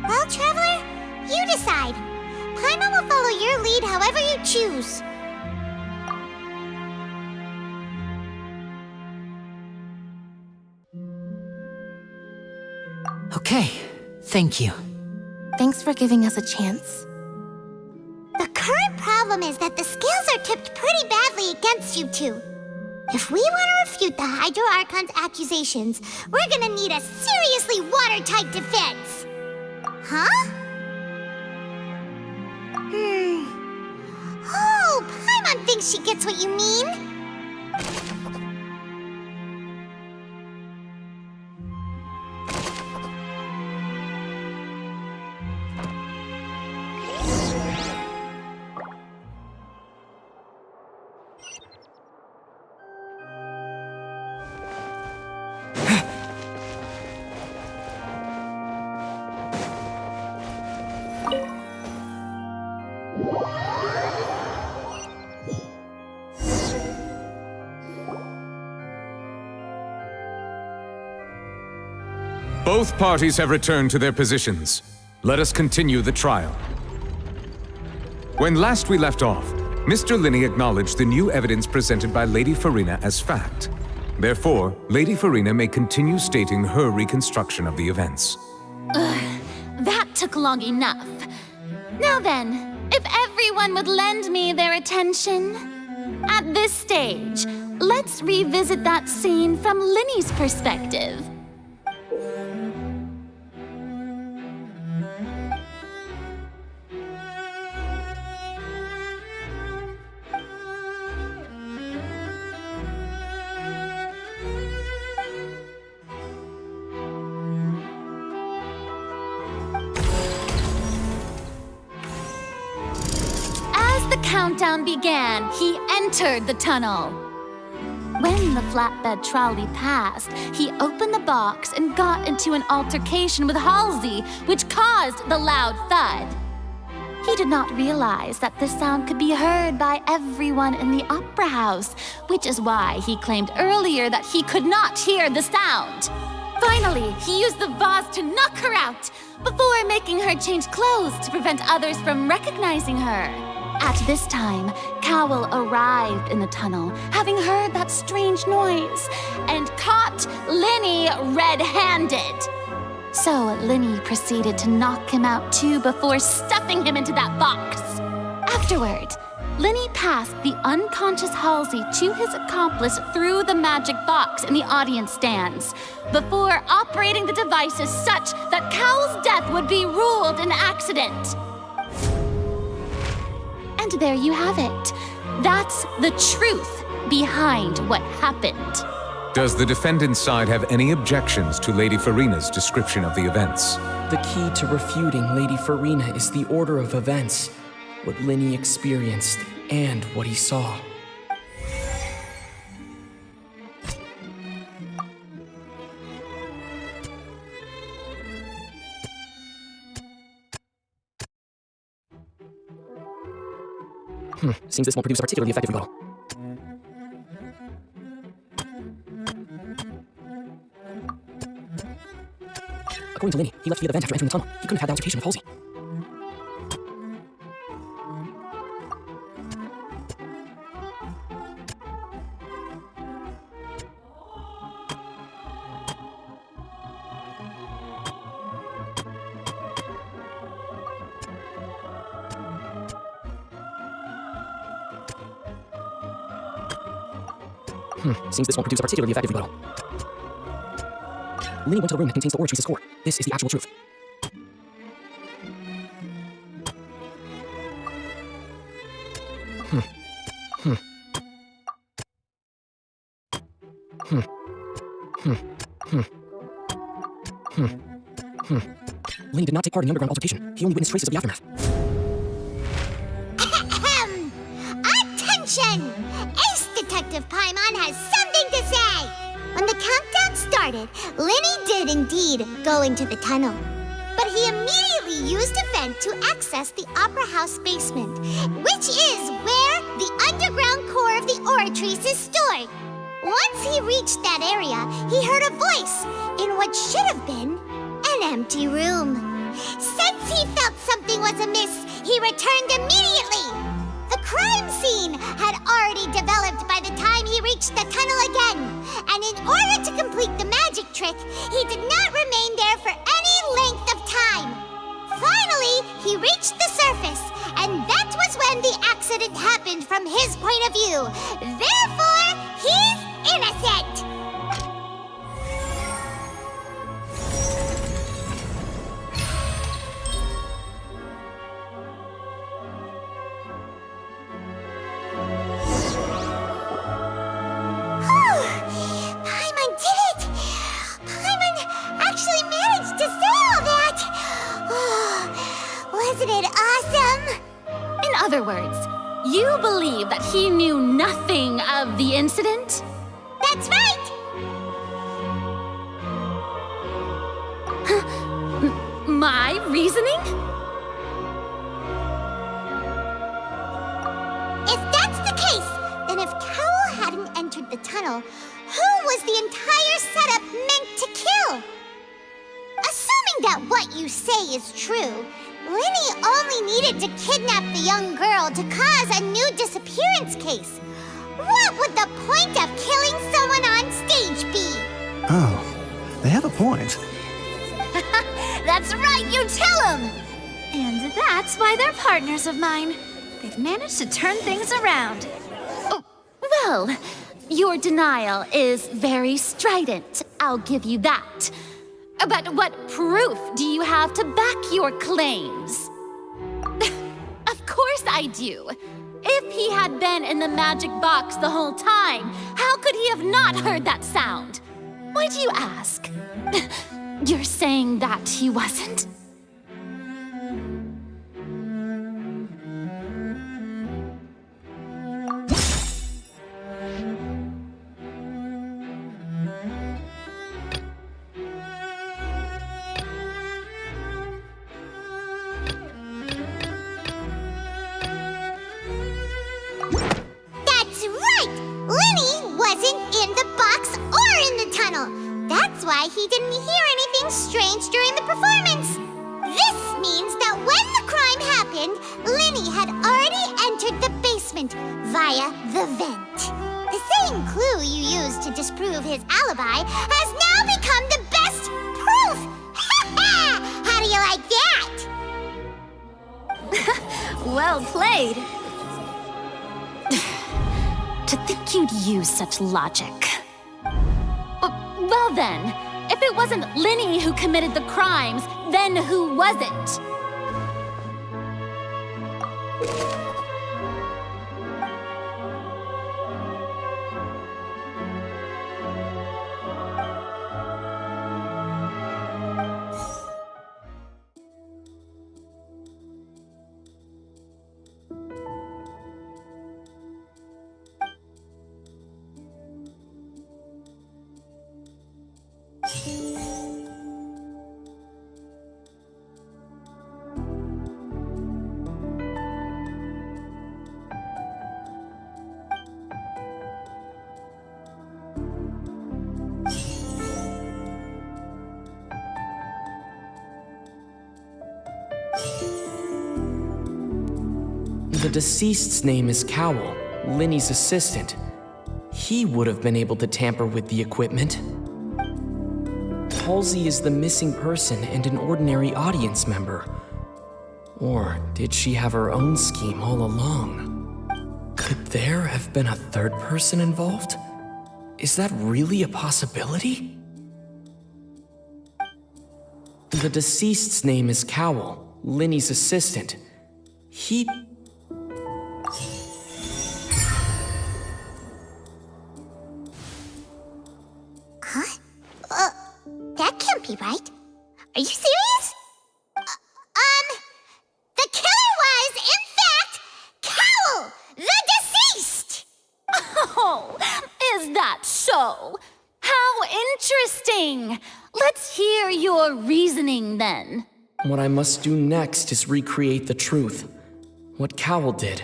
Well, Traveler, you decide. Paimon will follow your lead however you choose. Okay, thank you. Thanks for giving us a chance. The current problem is that the scales are tipped pretty badly against you two. If we want to refute the Hydro Archon's accusations, we're gonna need a seriously watertight defense. Huh? Oh, Paimon thinks she gets what you mean. Both parties have returned to their positions. Let us continue the trial. When last we left off, Mr. Linney acknowledged the new evidence presented by Lady Farina as fact. Therefore, Lady Farina may continue stating her reconstruction of the events. That took long enough. Now then, if everyone would lend me their attention. At this stage, let's revisit that scene from Linny's perspective. As the countdown began, he entered the tunnel. When the flatbed trolley passed, he opened the box and got into an altercation with Halsey, which caused the loud thud. He did not realize that this sound could be heard by everyone in the opera house, which is why he claimed earlier that he could not hear the sound. Finally, he used the vase to knock her out, before making her change clothes to prevent others from recognizing her. At this time, Cowell arrived in the tunnel, having heard that strange noise, and caught Linny red-handed. So Linny proceeded to knock him out too before stuffing him into that box. Afterward, Linny passed the unconscious Halsey to his accomplice through the magic box in the audience stands, before operating the devices such that Cowell's death would be ruled an accident. And there you have it. That's the truth behind what happened. Does the defendant's side have any objections to Lady Farina's description of the events? The key to refuting Lady Farina is the order of events, what Linny experienced and what he saw. Seems this won't produce a particularly effective rebuttal. According to Linny, he left via the vent after entering the tunnel. He couldn't have had the altercation with Halsey. Seems this won't produce a particularly effective rebuttal. Linny went to the room that contains the Oratrice's core. This is the actual truth. Linny did not take part in the underground altercation. He only witnessed traces of the aftermath. Attention! Ace Detective Paimon has something to say! When the countdown started, Linny did indeed go into the tunnel. But he immediately used a vent to access the Opera House basement, which is where the underground core of the Oratrice is stored. Once he reached that area, he heard a voice in what should have been an empty room. Since he felt something was amiss, he returned immediately. The crime scene had already developed by the time he reached the tunnel again, and in order to complete the magic trick, he did not remain there for any length of time. Finally, he reached the surface, and that was when the accident happened from his point of view. Therefore, he's innocent! Paimon did it! Paimon actually managed to say all that! Wasn't it awesome? In other words, you believe that he knew nothing of the incident? That's right! My reasoning? If that's the case, then if Cowell hadn't entered the tunnel, who was the entire setup meant to kill? Assuming that what you say is true, Linny only needed to kidnap the young girl to cause a new disappearance case. What would the point of killing someone on stage be? Oh, they have a point. That's right, you tell him! And that's why they're partners of mine. They've managed to turn things around. Oh, well, Your denial is very strident, I'll give you that. But what proof do you have to back your claims? Of course I do. If he had been in the magic box the whole time, how could he have not heard that sound? Why do you ask? You're saying that he wasn't? That's right! Linny wasn't in the box or in the tunnel. That's why he didn't hear anything strange during the performance. This means that when the crime happened, Linny had already entered the basement via the vent. The same clue you used to disprove his alibi has now become the best proof! How do you like that? Well played. To think you'd use such logic. Well then, if it wasn't Linny who committed the crimes, then who was it? The deceased's name is Cowell, Linny's assistant. He would have been able to tamper with the equipment. Halsey is the missing person and an ordinary audience member. Or did she have her own scheme all along? Could there have been a third person involved? Is that really a possibility? The deceased's name is Cowell, Linny's assistant. That can't be right. Are you serious? The killer was, in fact, Cowell, the deceased! Oh, is that so? How interesting! Let's hear your reasoning then. What I must do next is recreate the truth. What Cowell did,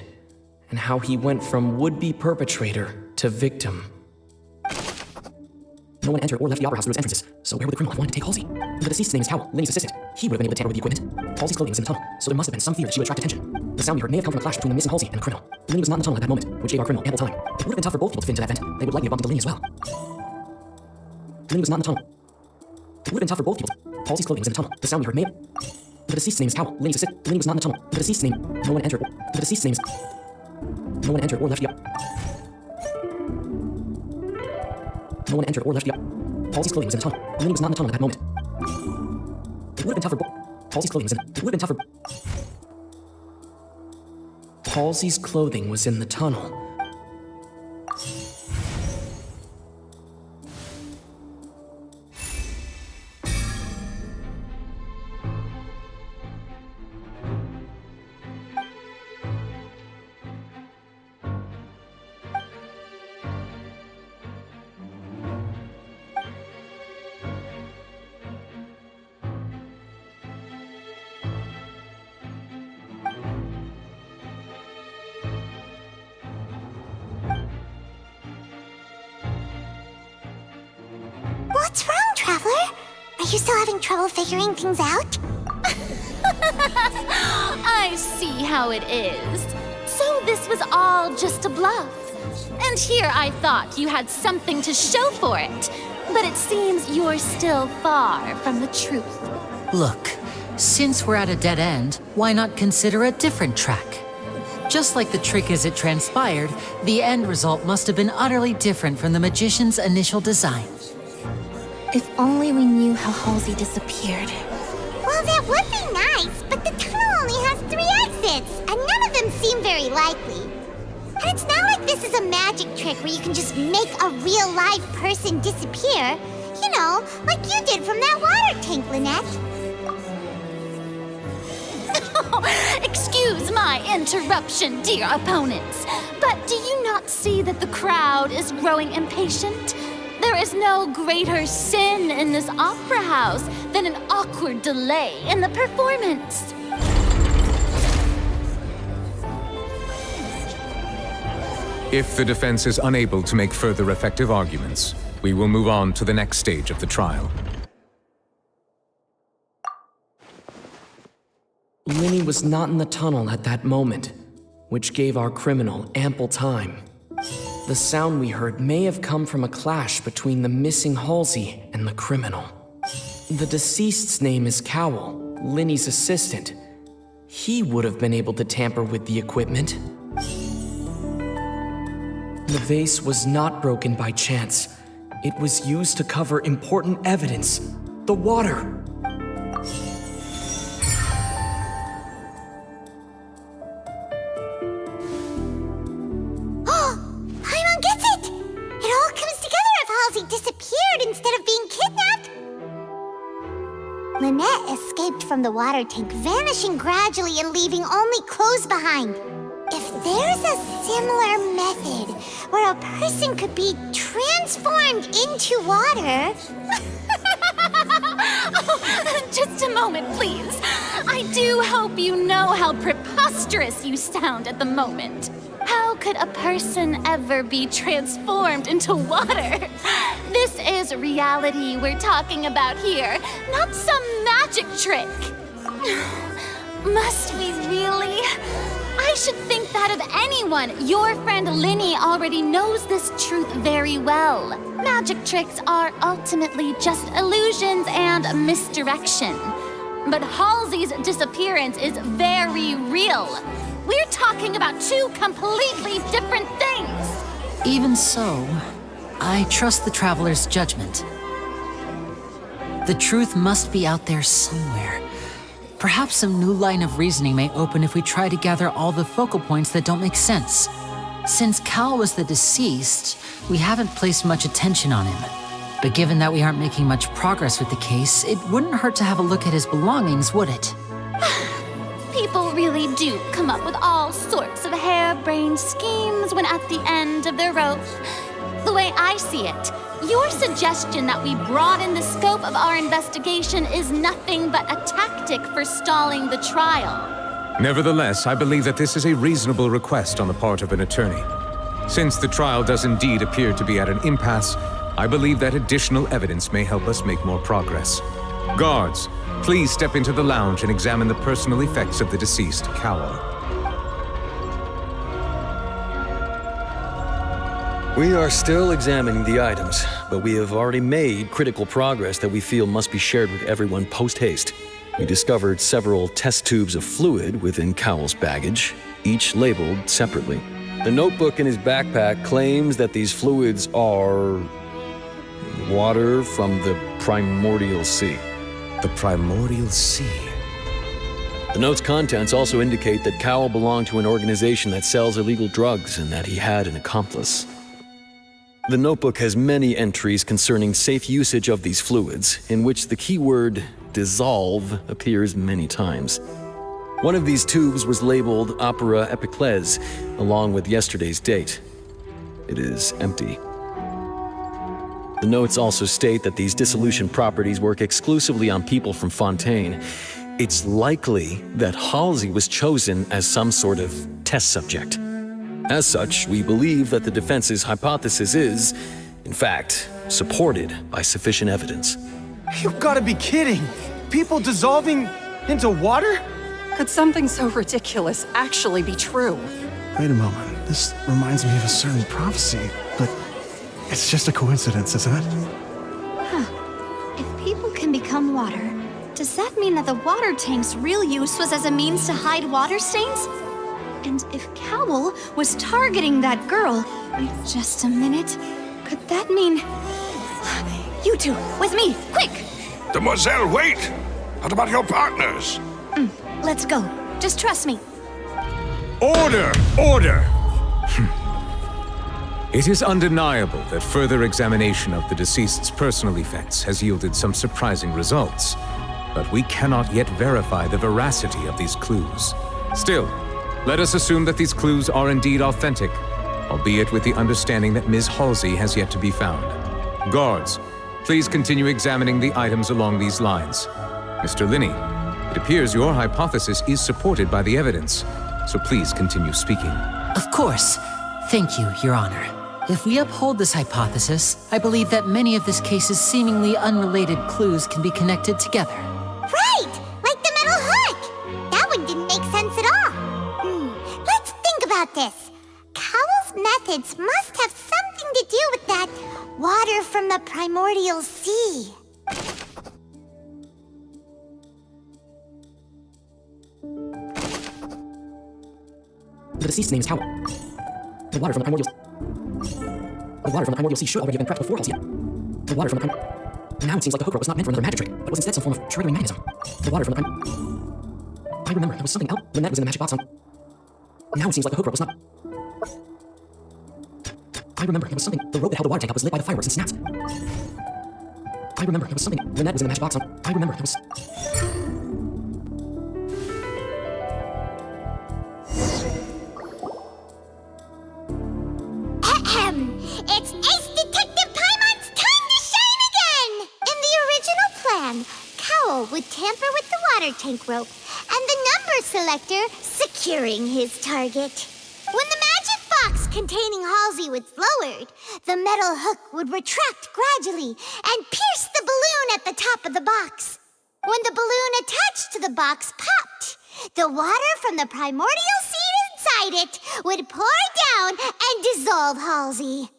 and how he went from would-be perpetrator to victim. No one entered or left the opera house through its entrances, so where would the criminal have wanted to take Halsey? The deceased's name is Cowell, Linny's assistant. He would have been able to tamper with the equipment. Halsey's clothing was in the tunnel, so there must have been some fear that she would attract attention. The sound we heard may have come from a clash between the missing Halsey and the criminal. Linny was not in the tunnel at that moment, which gave our criminal ample time. It would have been tough for both people to fit into that vent. They would likely have bumped into Linny as well. Linny was not in the tunnel. It would have been tough for both people. Halsey's clothing was in the tunnel. The sound we heard may have... The deceased's name is Cowell, Linny's assistant. Linny was not in the tunnel. The deceased's name... No one entered. The deceased's name is... No one entered or left the... No one entered or left the... Halsey's clothing was in the tunnel. Linny was not in the tunnel at that moment. It would have been tough for both... Halsey's clothing was in... It would have been tough for... Halsey's clothing was in the tunnel. What's wrong, Traveler? Are you still having trouble figuring things out? I see how it is. So this was all just a bluff. And here I thought you had something to show for it. But it seems you're still far from the truth. Look, since we're at a dead end, why not consider a different track? Just like the trick as it transpired, the end result must have been utterly different from the magician's initial design. If only we knew how Halsey disappeared. Well, that would be nice, but the tunnel only has 3 exits, and none of them seem very likely. And it's not like this is a magic trick where you can just make a real live person disappear. You know, like you did from that water tank, Lynette. Excuse my interruption, dear opponents, but do you not see that the crowd is growing impatient? There is no greater sin in this opera house than an awkward delay in the performance. If the defense is unable to make further effective arguments, we will move on to the next stage of the trial. Linny was not in the tunnel at that moment, which gave our criminal ample time. The sound we heard may have come from a clash between the missing Halsey and the criminal. The deceased's name is Cowell, Linny's assistant. He would have been able to tamper with the equipment. The vase was not broken by chance. It was used to cover important evidence, the water. Paimon gets it! It all comes together if Halsey disappeared instead of being kidnapped. Lynette escaped from the water tank, vanishing gradually and leaving only clothes behind. If there's a similar method where a person could be transformed into water... Oh, just a moment, please. I do hope you know how preposterous you sound at the moment. How could a person ever be transformed into water? This is reality we're talking about here, not some magic trick. Must we really? I should think that of anyone. Your friend Linny already knows this truth very well. Magic tricks are ultimately just illusions and misdirection. But Halsey's disappearance is very real. We're talking about 2 completely different things. Even so, I trust the traveler's judgment. The truth must be out there somewhere. Perhaps some new line of reasoning may open if we try to gather all the focal points that don't make sense. Since Cal was the deceased, we haven't placed much attention on him. But given that we aren't making much progress with the case, it wouldn't hurt to have a look at his belongings, would it? People really do come up with all sorts of harebrained schemes when at the end of their rope. The way I see it, your suggestion that we broaden the scope of our investigation is nothing but a tactic for stalling the trial. Nevertheless, I believe that this is a reasonable request on the part of an attorney. Since the trial does indeed appear to be at an impasse, I believe that additional evidence may help us make more progress. Guards, please step into the lounge and examine the personal effects of the deceased, Cowell. We are still examining the items, but we have already made critical progress that we feel must be shared with everyone post-haste. We discovered several test tubes of fluid within Cowell's baggage, each labeled separately. The notebook in his backpack claims that these fluids are... water from the primordial sea. The primordial sea? The note's contents also indicate that Cowell belonged to an organization that sells illegal drugs and that he had an accomplice. The notebook has many entries concerning safe usage of these fluids, in which the keyword dissolve appears many times. One of these tubes was labeled Opera Epiclese, along with yesterday's date. It is empty. The notes also state that these dissolution properties work exclusively on people from Fontaine. It's likely that Halsey was chosen as some sort of test subject. As such, we believe that the defense's hypothesis is, in fact, supported by sufficient evidence. You've got to be kidding! People dissolving into water? Could something so ridiculous actually be true? Wait a moment. This reminds me of a certain prophecy, but it's just a coincidence, isn't it? Huh. If people can become water, does that mean that the water tank's real use was as a means to hide water stains? And if Cowl was targeting that girl... Wait just a minute. Could that mean... You two, with me, quick! Demoiselle, wait! What about your partners? Let's go. Just trust me. Order! Order! It is undeniable that further examination of the deceased's personal effects has yielded some surprising results, but we cannot yet verify the veracity of these clues. Still, let us assume that these clues are indeed authentic, albeit with the understanding that Ms. Halsey has yet to be found. Guards, please continue examining the items along these lines. Mr. Linney, it appears your hypothesis is supported by the evidence, so please continue speaking. Of course. Thank you, Your Honor. If we uphold this hypothesis, I believe that many of this case's seemingly unrelated clues can be connected together. Right! Like the metal hook! That one didn't make sense at all. Let's think about this. Cowell's methods must have something to do with that water from the primordial sea. The deceased's name is Cowell. The water from the primordial sea should already have been prepped before Halsey. The water from the Now it seems like the hook rope was not meant for another magic trick, but was instead some form of triggering mechanism. The water from the I remember there was something else when that was in the magic box on. Now it seems like the hook rope was not. I remember there was something. The rope that held the water tank up was lit by the fireworks and snaps. I remember there was something when that was in the magic box on. I remember there was. It's Ace Detective Paimon's time to shine again! In the original plan, Cowell would tamper with the water tank rope and the number selector securing his target. When the magic box containing Halsey was lowered, the metal hook would retract gradually and pierce the balloon at the top of the box. When the balloon attached to the box popped, the water from the primordial seed inside it would pour down and dissolve Halsey.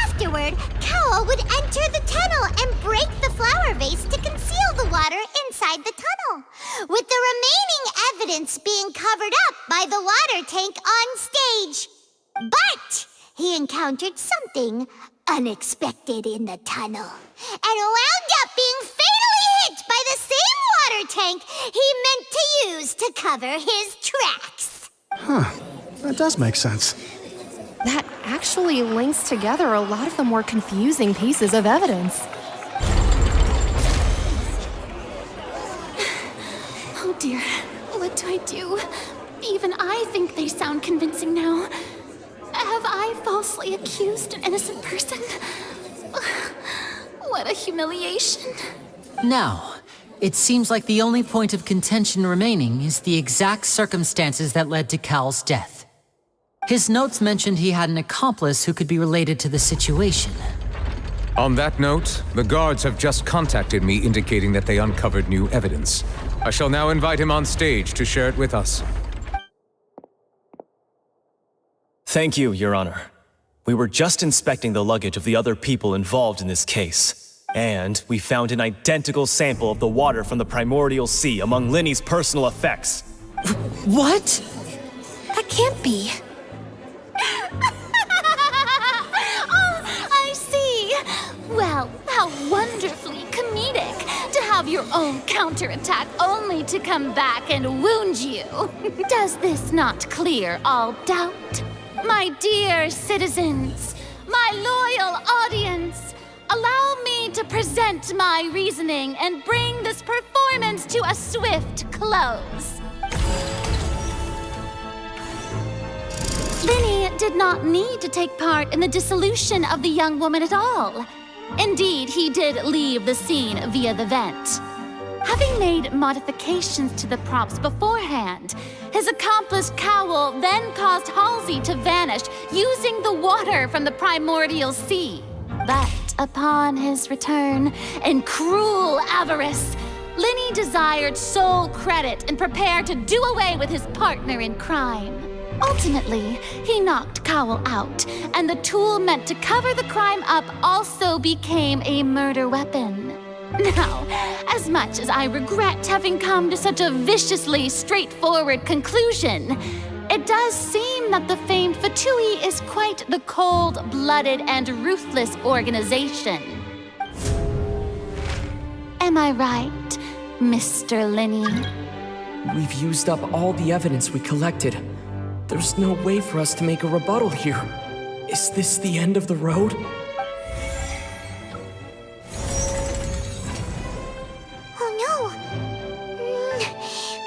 Afterward, Cowell would enter the tunnel and break the flower vase to conceal the water inside the tunnel, with the remaining evidence being covered up by the water tank on stage. But he encountered something unexpected in the tunnel and wound up being fatally hit by the same water tank he meant to use to cover his tracks. Huh. That does make sense. That actually links together a lot of the more confusing pieces of evidence. Oh dear, what do I do? Even I think they sound convincing now. Have I falsely accused an innocent person? What a humiliation. Now, it seems like the only point of contention remaining is the exact circumstances that led to Cal's death. His notes mentioned he had an accomplice who could be related to the situation. On that note, the guards have just contacted me indicating that they uncovered new evidence. I shall now invite him on stage to share it with us. Thank you, Your Honor. We were just inspecting the luggage of the other people involved in this case, and we found an identical sample of the water from the primordial sea among Linney's personal effects. What? That can't be. Oh, I see. Well, how wonderfully comedic to have your own counterattack only to come back and wound you. Does this not clear all doubt? My dear citizens, my loyal audience, allow me to present my reasoning and bring this performance to a swift close. Linney did not need to take part in the dissolution of the young woman at all. Indeed, he did leave the scene via the vent. Having made modifications to the props beforehand, his accomplice Cowell then caused Halsey to vanish using the water from the primordial sea. But upon his return, in cruel avarice, Linney desired sole credit and prepared to do away with his partner in crime. Ultimately, he knocked Cowell out, and the tool meant to cover the crime up also became a murder weapon. Now, as much as I regret having come to such a viciously straightforward conclusion, it does seem that the famed Fatui is quite the cold-blooded and ruthless organization. Am I right, Mr. Linny? We've used up all the evidence we collected. There's no way for us to make a rebuttal here. Is this the end of the road? Oh no!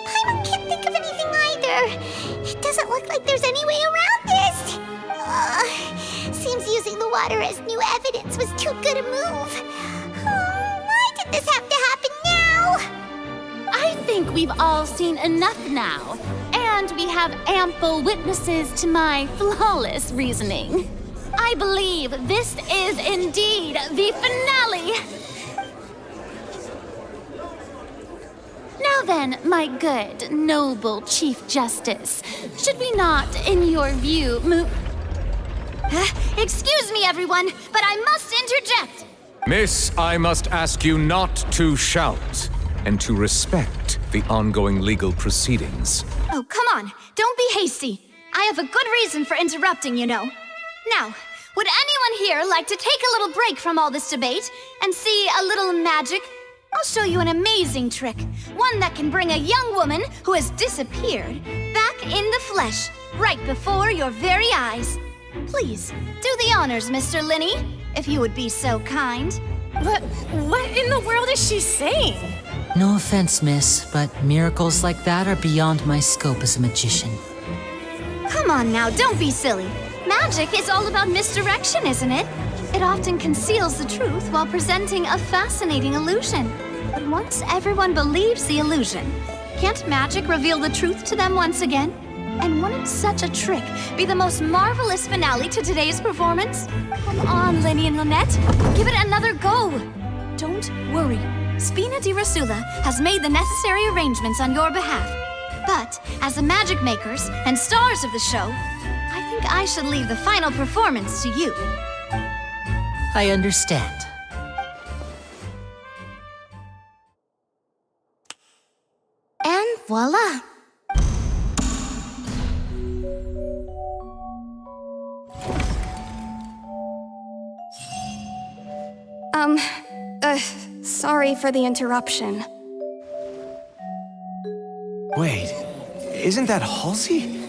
Paimon can't think of anything either. It doesn't look like there's any way around this. Seems using the water as new evidence was too good a move. Why did this have to happen now? I think we've all seen enough now, and we have ample witnesses to my flawless reasoning. I believe this is indeed the finale. Now then, my good, noble Chief Justice, should we not, in your view, Excuse me, everyone, but I must interject. Miss, I must ask you not to shout and to respect the ongoing legal proceedings. Oh, come on. Don't be hasty. I have a good reason for interrupting, you know. Now, would anyone here like to take a little break from all this debate and see a little magic? I'll show you an amazing trick. One that can bring a young woman who has disappeared back in the flesh, right before your very eyes. Please, do the honors, Mr. Linny, if you would be so kind. What in the world is she saying? No offense, miss, but miracles like that are beyond my scope as a magician. Come on now, don't be silly. Magic is all about misdirection, isn't it? It often conceals the truth while presenting a fascinating illusion. But once everyone believes the illusion, can't magic reveal the truth to them once again? And wouldn't such a trick be the most marvelous finale to today's performance? Come on, Linny and Lynette, give it another go. Don't worry. Spina di Rosula has made the necessary arrangements on your behalf. But as the magic makers and stars of the show, I think I should leave the final performance to you. I understand. And voila! Sorry for the interruption. Wait, isn't that Halsey?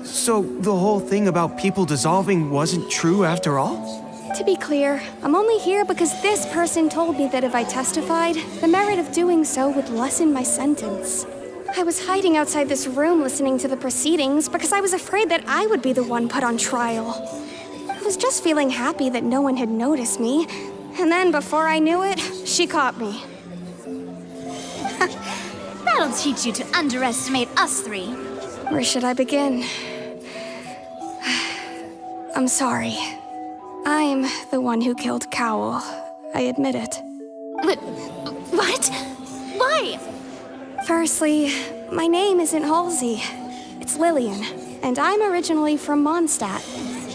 So the whole thing about people dissolving wasn't true after all? To be clear, I'm only here because this person told me that if I testified, the merit of doing so would lessen my sentence. I was hiding outside this room listening to the proceedings because I was afraid that I would be the one put on trial. I was just feeling happy that no one had noticed me, and then before I knew it, she caught me. That'll teach you to underestimate us three. Where should I begin? I'm sorry. I'm the one who killed Cowell. I admit it. What? Why? Firstly, my name isn't Halsey. It's Lillian, and I'm originally from Mondstadt.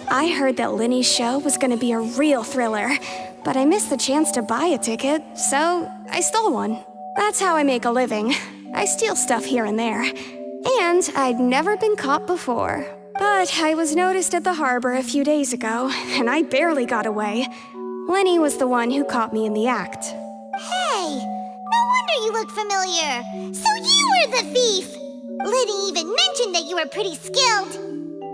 I heard that Linny's show was gonna be a real thriller, but I missed the chance to buy a ticket, so I stole one. That's how I make a living. I steal stuff here and there. And I'd never been caught before. But I was noticed at the harbor a few days ago, and I barely got away. Linny was the one who caught me in the act. Hey, no wonder you look familiar. So you were the thief. Liddy even mentioned that you were pretty skilled.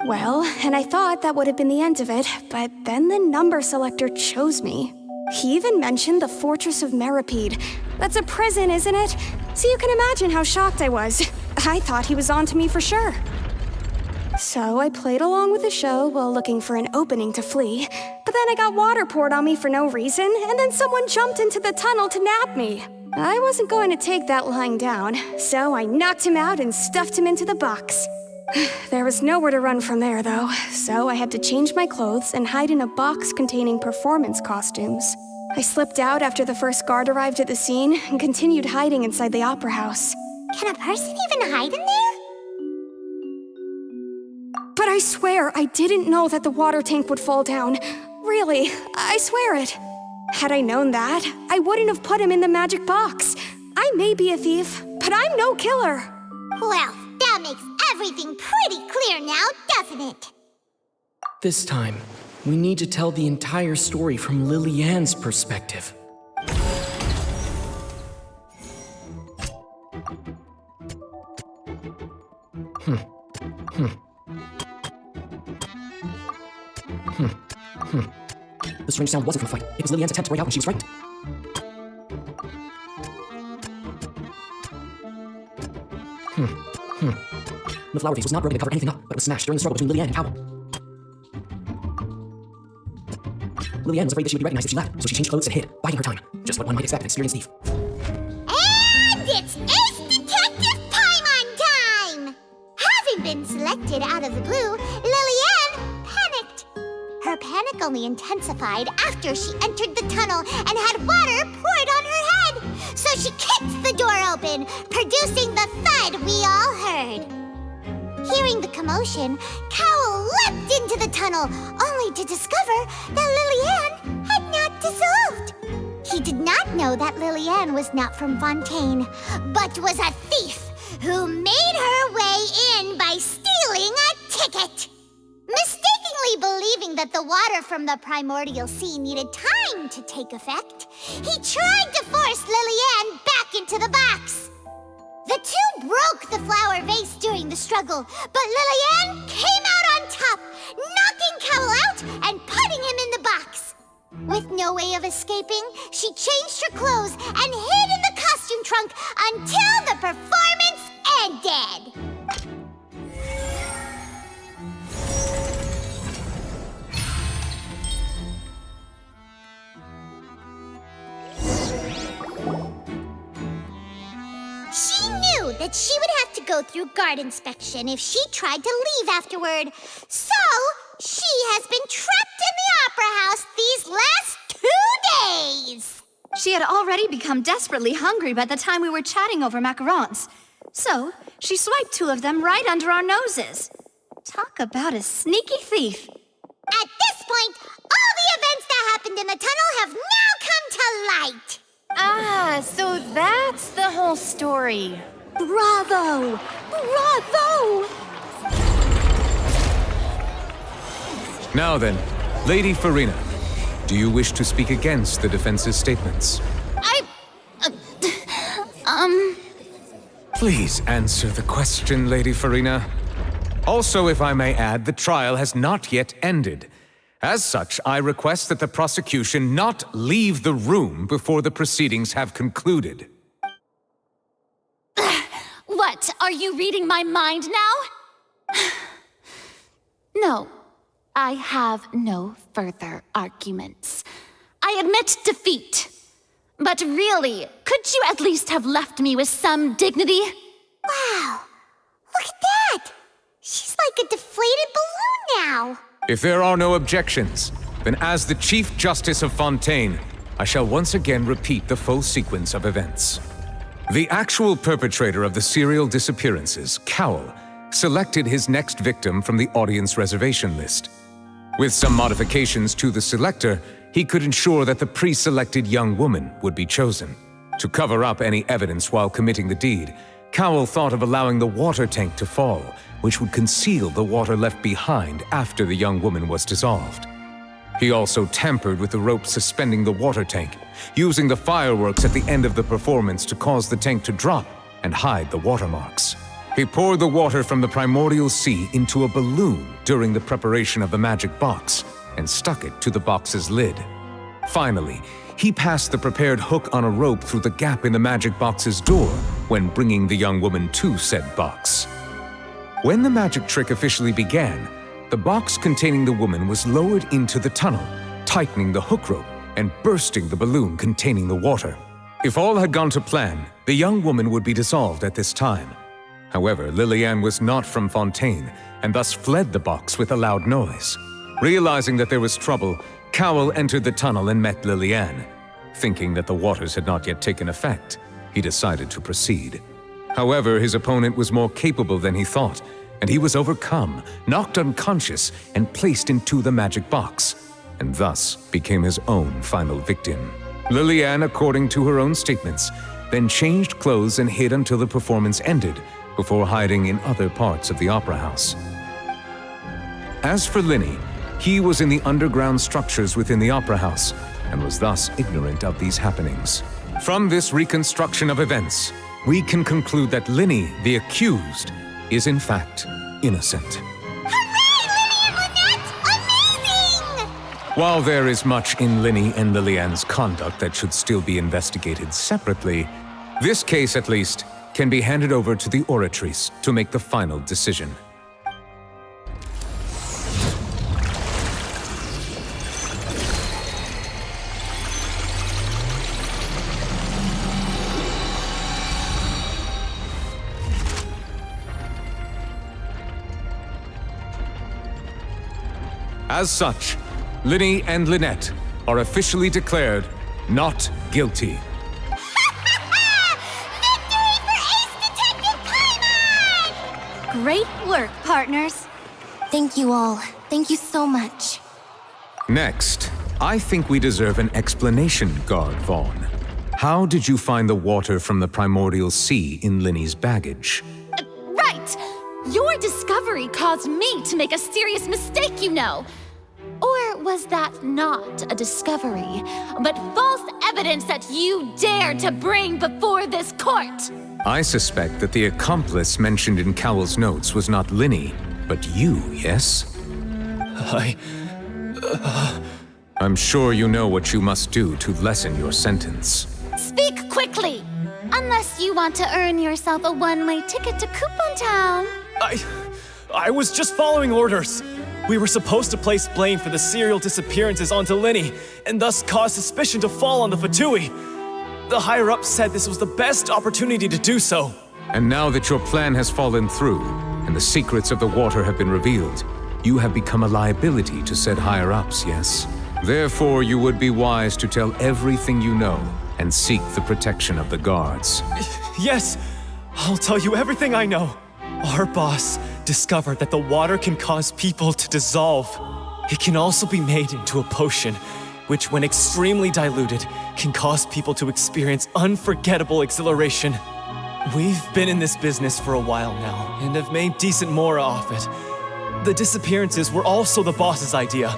Well, and I thought that would have been the end of it, but then the number selector chose me. He even mentioned the Fortress of Meripede. That's a prison, isn't it? So you can imagine how shocked I was. I thought he was on to me for sure. So I played along with the show while looking for an opening to flee, but then I got water poured on me for no reason, and then someone jumped into the tunnel to nab me. I wasn't going to take that lying down, so I knocked him out and stuffed him into the box. There was nowhere to run from there, though, so I had to change my clothes and hide in a box containing performance costumes. I slipped out after the first guard arrived at the scene and continued hiding inside the opera house. Can a person even hide in there? But I swear I didn't know that the water tank would fall down. Really, I swear it. Had I known that, I wouldn't have put him in the magic box. I may be a thief, but I'm no killer. Well, that makes everything pretty clear now, doesn't it? This time, we need to tell the entire story from Lily-Ann's perspective. The strange sound wasn't from a fight. It was Lily-Ann's attempt to break out when she was frightened. The flower vase was not broken to cover anything up, but it was smashed during the struggle between Lily-Ann and Cowell. Lily-Ann was afraid that she would be recognized if she left, so she changed clothes and hid, biding her time. Just what one might expect of an experienced thief. And it's Ace Detective Paimon time! Having been selected out of the blue, Lily-Ann panicked. Her panic only intensified after she entered the tunnel and had water poured on her head. So she kicked the door open, producing the thud we all heard. Hearing the commotion, Cowell leapt into the tunnel, only to discover that Lily-Ann had not dissolved. He did not know that Lily-Ann was not from Fontaine, but was a thief who made her way in by stealing a ticket. Mistakenly believing that the water from the primordial sea needed time to take effect, he tried to force Lily-Ann back into the box. The two broke the flower vase during the struggle, but Lily-Ann came out on top, knocking Cowell out and putting him in the box. With no way of escaping, she changed her clothes and hid in the costume trunk until the performance ended. She knew that she would have to go through guard inspection if she tried to leave afterward. So, she has been trapped in the Opera House these last 2 days. She had already become desperately hungry by the time we were chatting over macarons. So, she swiped 2 of them right under our noses. Talk about a sneaky thief. At this point, all the events that happened in the tunnel have now come to light. Ah, so that's the whole story. Bravo! Bravo! Now then, Lady Farina, do you wish to speak against the defense's statements? Please answer the question, Lady Farina. Also, if I may add, the trial has not yet ended. As such, I request that the prosecution not leave the room before the proceedings have concluded. What? Are you reading my mind now? No, I have no further arguments. I admit defeat. But really, could you at least have left me with some dignity? Wow, look at that! She's like a deflated balloon now. If there are no objections, then as the Chief Justice of Fontaine, I shall once again repeat the full sequence of events. The actual perpetrator of the serial disappearances, Cowell, selected his next victim from the audience reservation list. With some modifications to the selector, he could ensure that the pre-selected young woman would be chosen. To cover up any evidence while committing the deed, Cowell thought of allowing the water tank to fall, which would conceal the water left behind after the young woman was dissolved. He also tampered with the rope suspending the water tank, using the fireworks at the end of the performance to cause the tank to drop and hide the watermarks. He poured the water from the primordial sea into a balloon during the preparation of the magic box and stuck it to the box's lid. Finally, he passed the prepared hook on a rope through the gap in the magic box's door when bringing the young woman to said box. When the magic trick officially began, the box containing the woman was lowered into the tunnel, tightening the hook rope and bursting the balloon containing the water. If all had gone to plan, the young woman would be dissolved at this time. However, Lily-Ann was not from Fontaine and thus fled the box with a loud noise. Realizing that there was trouble, Cowell entered the tunnel and met Lily-Ann. Thinking that the waters had not yet taken effect, he decided to proceed. However, his opponent was more capable than he thought, and he was overcome, knocked unconscious, and placed into the magic box, and thus became his own final victim. Lily-Ann, according to her own statements, then changed clothes and hid until the performance ended, before hiding in other parts of the Opera House. As for Linny, he was in the underground structures within the Opera House and was thus ignorant of these happenings. From this reconstruction of events, we can conclude that Linny, the accused, is in fact innocent. While there is much in Linny and Lillian's conduct that should still be investigated separately, this case, at least, can be handed over to the Oratrice to make the final decision. As such, Linny and Lynette are officially declared not guilty. Great work, partners. Thank you all. Thank you so much. Next, I think we deserve an explanation, Guard Vaughn. How did you find the water from the primordial sea in Linny's baggage? Right! Your discovery caused me to make a serious mistake, you know. Or was that not a discovery, but false evidence that you dared to bring before this court? I suspect that the accomplice mentioned in Cowell's notes was not Linny, but you, yes? I'm sure you know what you must do to lessen your sentence. Speak quickly! Unless you want to earn yourself a one-way ticket to Coupon Town. I was just following orders. We were supposed to place blame for the serial disappearances onto Linny, and thus cause suspicion to fall on the Fatui. The higher-ups said this was the best opportunity to do so. And now that your plan has fallen through, and the secrets of the water have been revealed, you have become a liability to said higher-ups, yes? Therefore, you would be wise to tell everything you know, and seek the protection of the guards. Yes, I'll tell you everything I know. Our boss discovered that the water can cause people to dissolve. It can also be made into a potion, which when extremely diluted, can cause people to experience unforgettable exhilaration. We've been in this business for a while now, and have made decent more off it. The disappearances were also the boss's idea.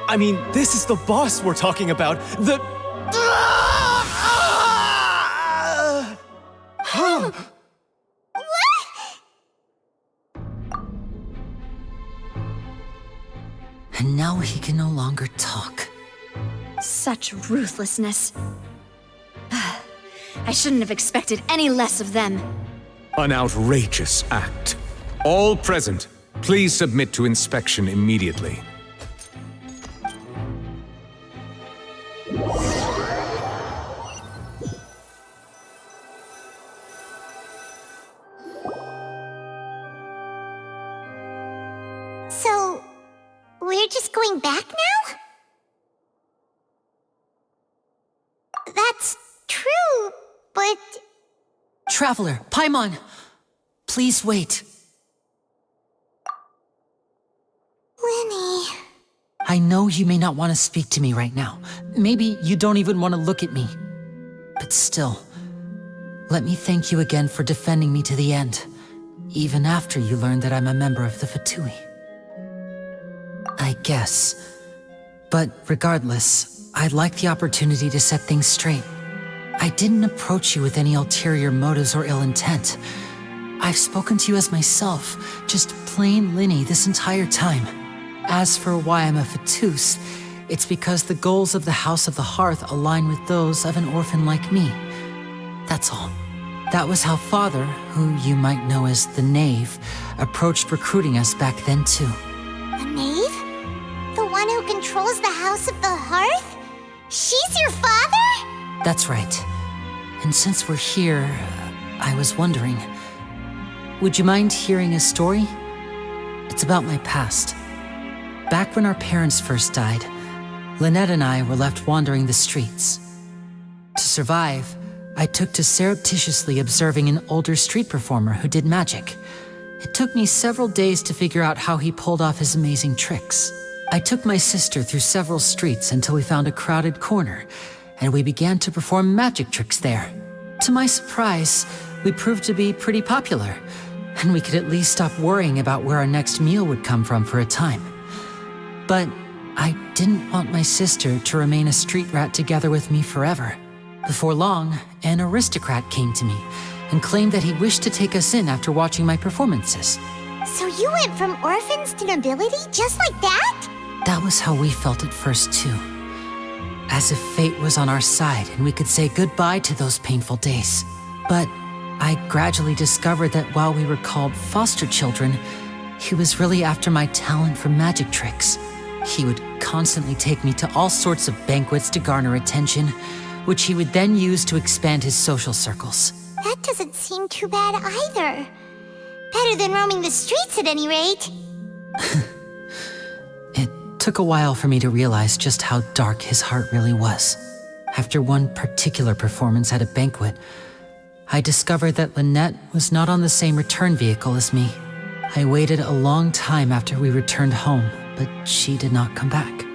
I mean, this is the boss we're talking about. And now he can no longer talk. Such ruthlessness. I shouldn't have expected any less of them. An outrageous act. All present, please submit to inspection immediately. So, we're just going back now? That's true, but... Traveler, Paimon, please wait. Linny... I know you may not want to speak to me right now. Maybe you don't even want to look at me. But still, let me thank you again for defending me to the end, even after you learned that I'm a member of the Fatui. I guess. But regardless, I'd like the opportunity to set things straight. I didn't approach you with any ulterior motives or ill intent. I've spoken to you as myself, just plain Linny this entire time. As for why I'm a Fatus, it's because the goals of the House of the Hearth align with those of an orphan like me. That's all. That was how Father, who you might know as the Knave, approached recruiting us back then too. The Knave? The one who controls the House of the Hearth? She's your father? That's right. And since we're here, I was wondering, would you mind hearing a story? It's about my past. Back when our parents first died, Lynette and I were left wandering the streets. To survive, I took to surreptitiously observing an older street performer who did magic. It took me several days to figure out how he pulled off his amazing tricks. I took my sister through several streets until we found a crowded corner, and we began to perform magic tricks there. To my surprise, we proved to be pretty popular, and we could at least stop worrying about where our next meal would come from for a time. But I didn't want my sister to remain a street rat together with me forever. Before long, an aristocrat came to me and claimed that he wished to take us in after watching my performances. So you went from orphans to nobility just like that? That was how we felt at first, too. As if fate was on our side and we could say goodbye to those painful days. But I gradually discovered that while we were called foster children, he was really after my talent for magic tricks. He would constantly take me to all sorts of banquets to garner attention, which he would then use to expand his social circles. That doesn't seem too bad either. Better than roaming the streets at any rate. It took a while for me to realize just how dark his heart really was. After one particular performance at a banquet, I discovered that Lynette was not on the same return vehicle as me. I waited a long time after we returned home, but she did not come back.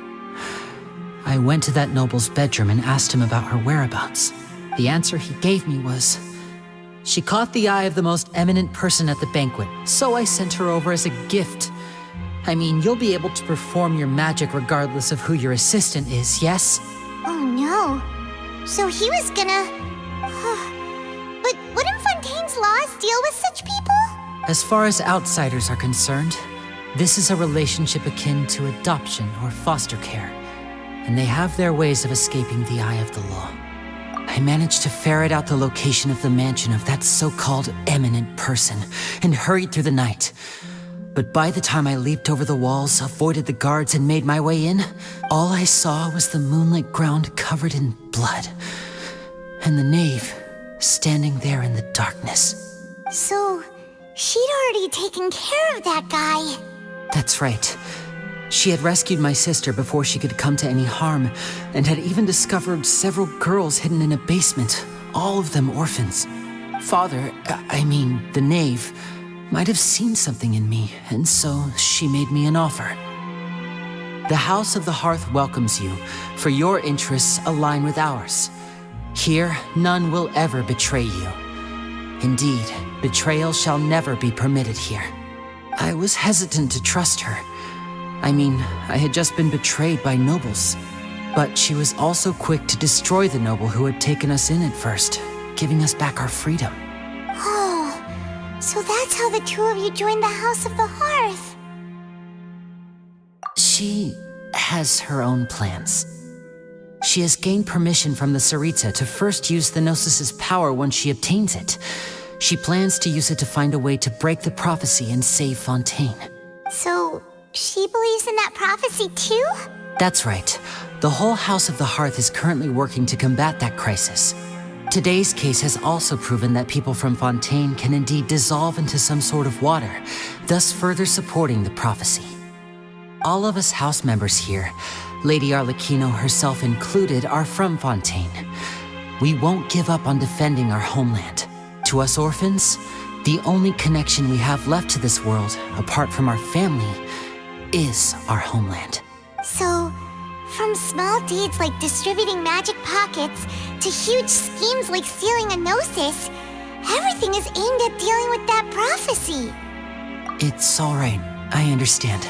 I went to that noble's bedroom and asked him about her whereabouts. The answer he gave me was, she caught the eye of the most eminent person at the banquet, so I sent her over as a gift. I mean, you'll be able to perform your magic regardless of who your assistant is, yes? Oh no. So he was gonna... But wouldn't Fontaine's laws deal with such people? As far as outsiders are concerned, this is a relationship akin to adoption or foster care, and they have their ways of escaping the eye of the law. I managed to ferret out the location of the mansion of that so-called eminent person and hurried through the night. But by the time I leaped over the walls, avoided the guards, and made my way in, all I saw was the moonlit ground covered in blood, and the knave standing there in the darkness. So, she'd already taken care of that guy. That's right. She had rescued my sister before she could come to any harm, and had even discovered several girls hidden in a basement, all of them orphans. Father, the knave, might have seen something in me, and so she made me an offer. The House of the Hearth welcomes you, for your interests align with ours. Here, none will ever betray you. Indeed, betrayal shall never be permitted here. I was hesitant to trust her. I had just been betrayed by nobles. But she was also quick to destroy the noble who had taken us in at first, giving us back our freedom. Oh, so that's how the two of you joined the House of the Hearth. She has her own plans. She has gained permission from the Tsaritsa to first use the Gnosis' power once she obtains it. She plans to use it to find a way to break the prophecy and save Fontaine. So, she believes in that prophecy too? That's right. The whole House of the Hearth is currently working to combat that crisis. Today's case has also proven that people from Fontaine can indeed dissolve into some sort of water, thus further supporting the prophecy. All of us house members here, Lady Arlecchino herself included, are from Fontaine. We won't give up on defending our homeland. To us orphans, the only connection we have left to this world, apart from our family, is our homeland. So, from small deeds like distributing magic pockets to huge schemes like stealing a Gnosis, everything is aimed at dealing with that prophecy. It's all right. I understand.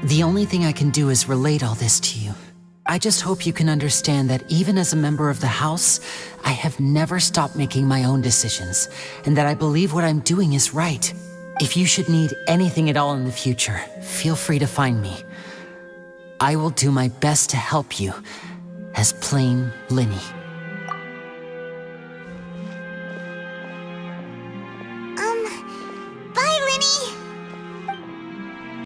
The only thing I can do is relate all this to you. I just hope you can understand that even as a member of the House, I have never stopped making my own decisions, and that I believe what I'm doing is right. If you should need anything at all in the future, feel free to find me. I will do my best to help you, as plain Lyney.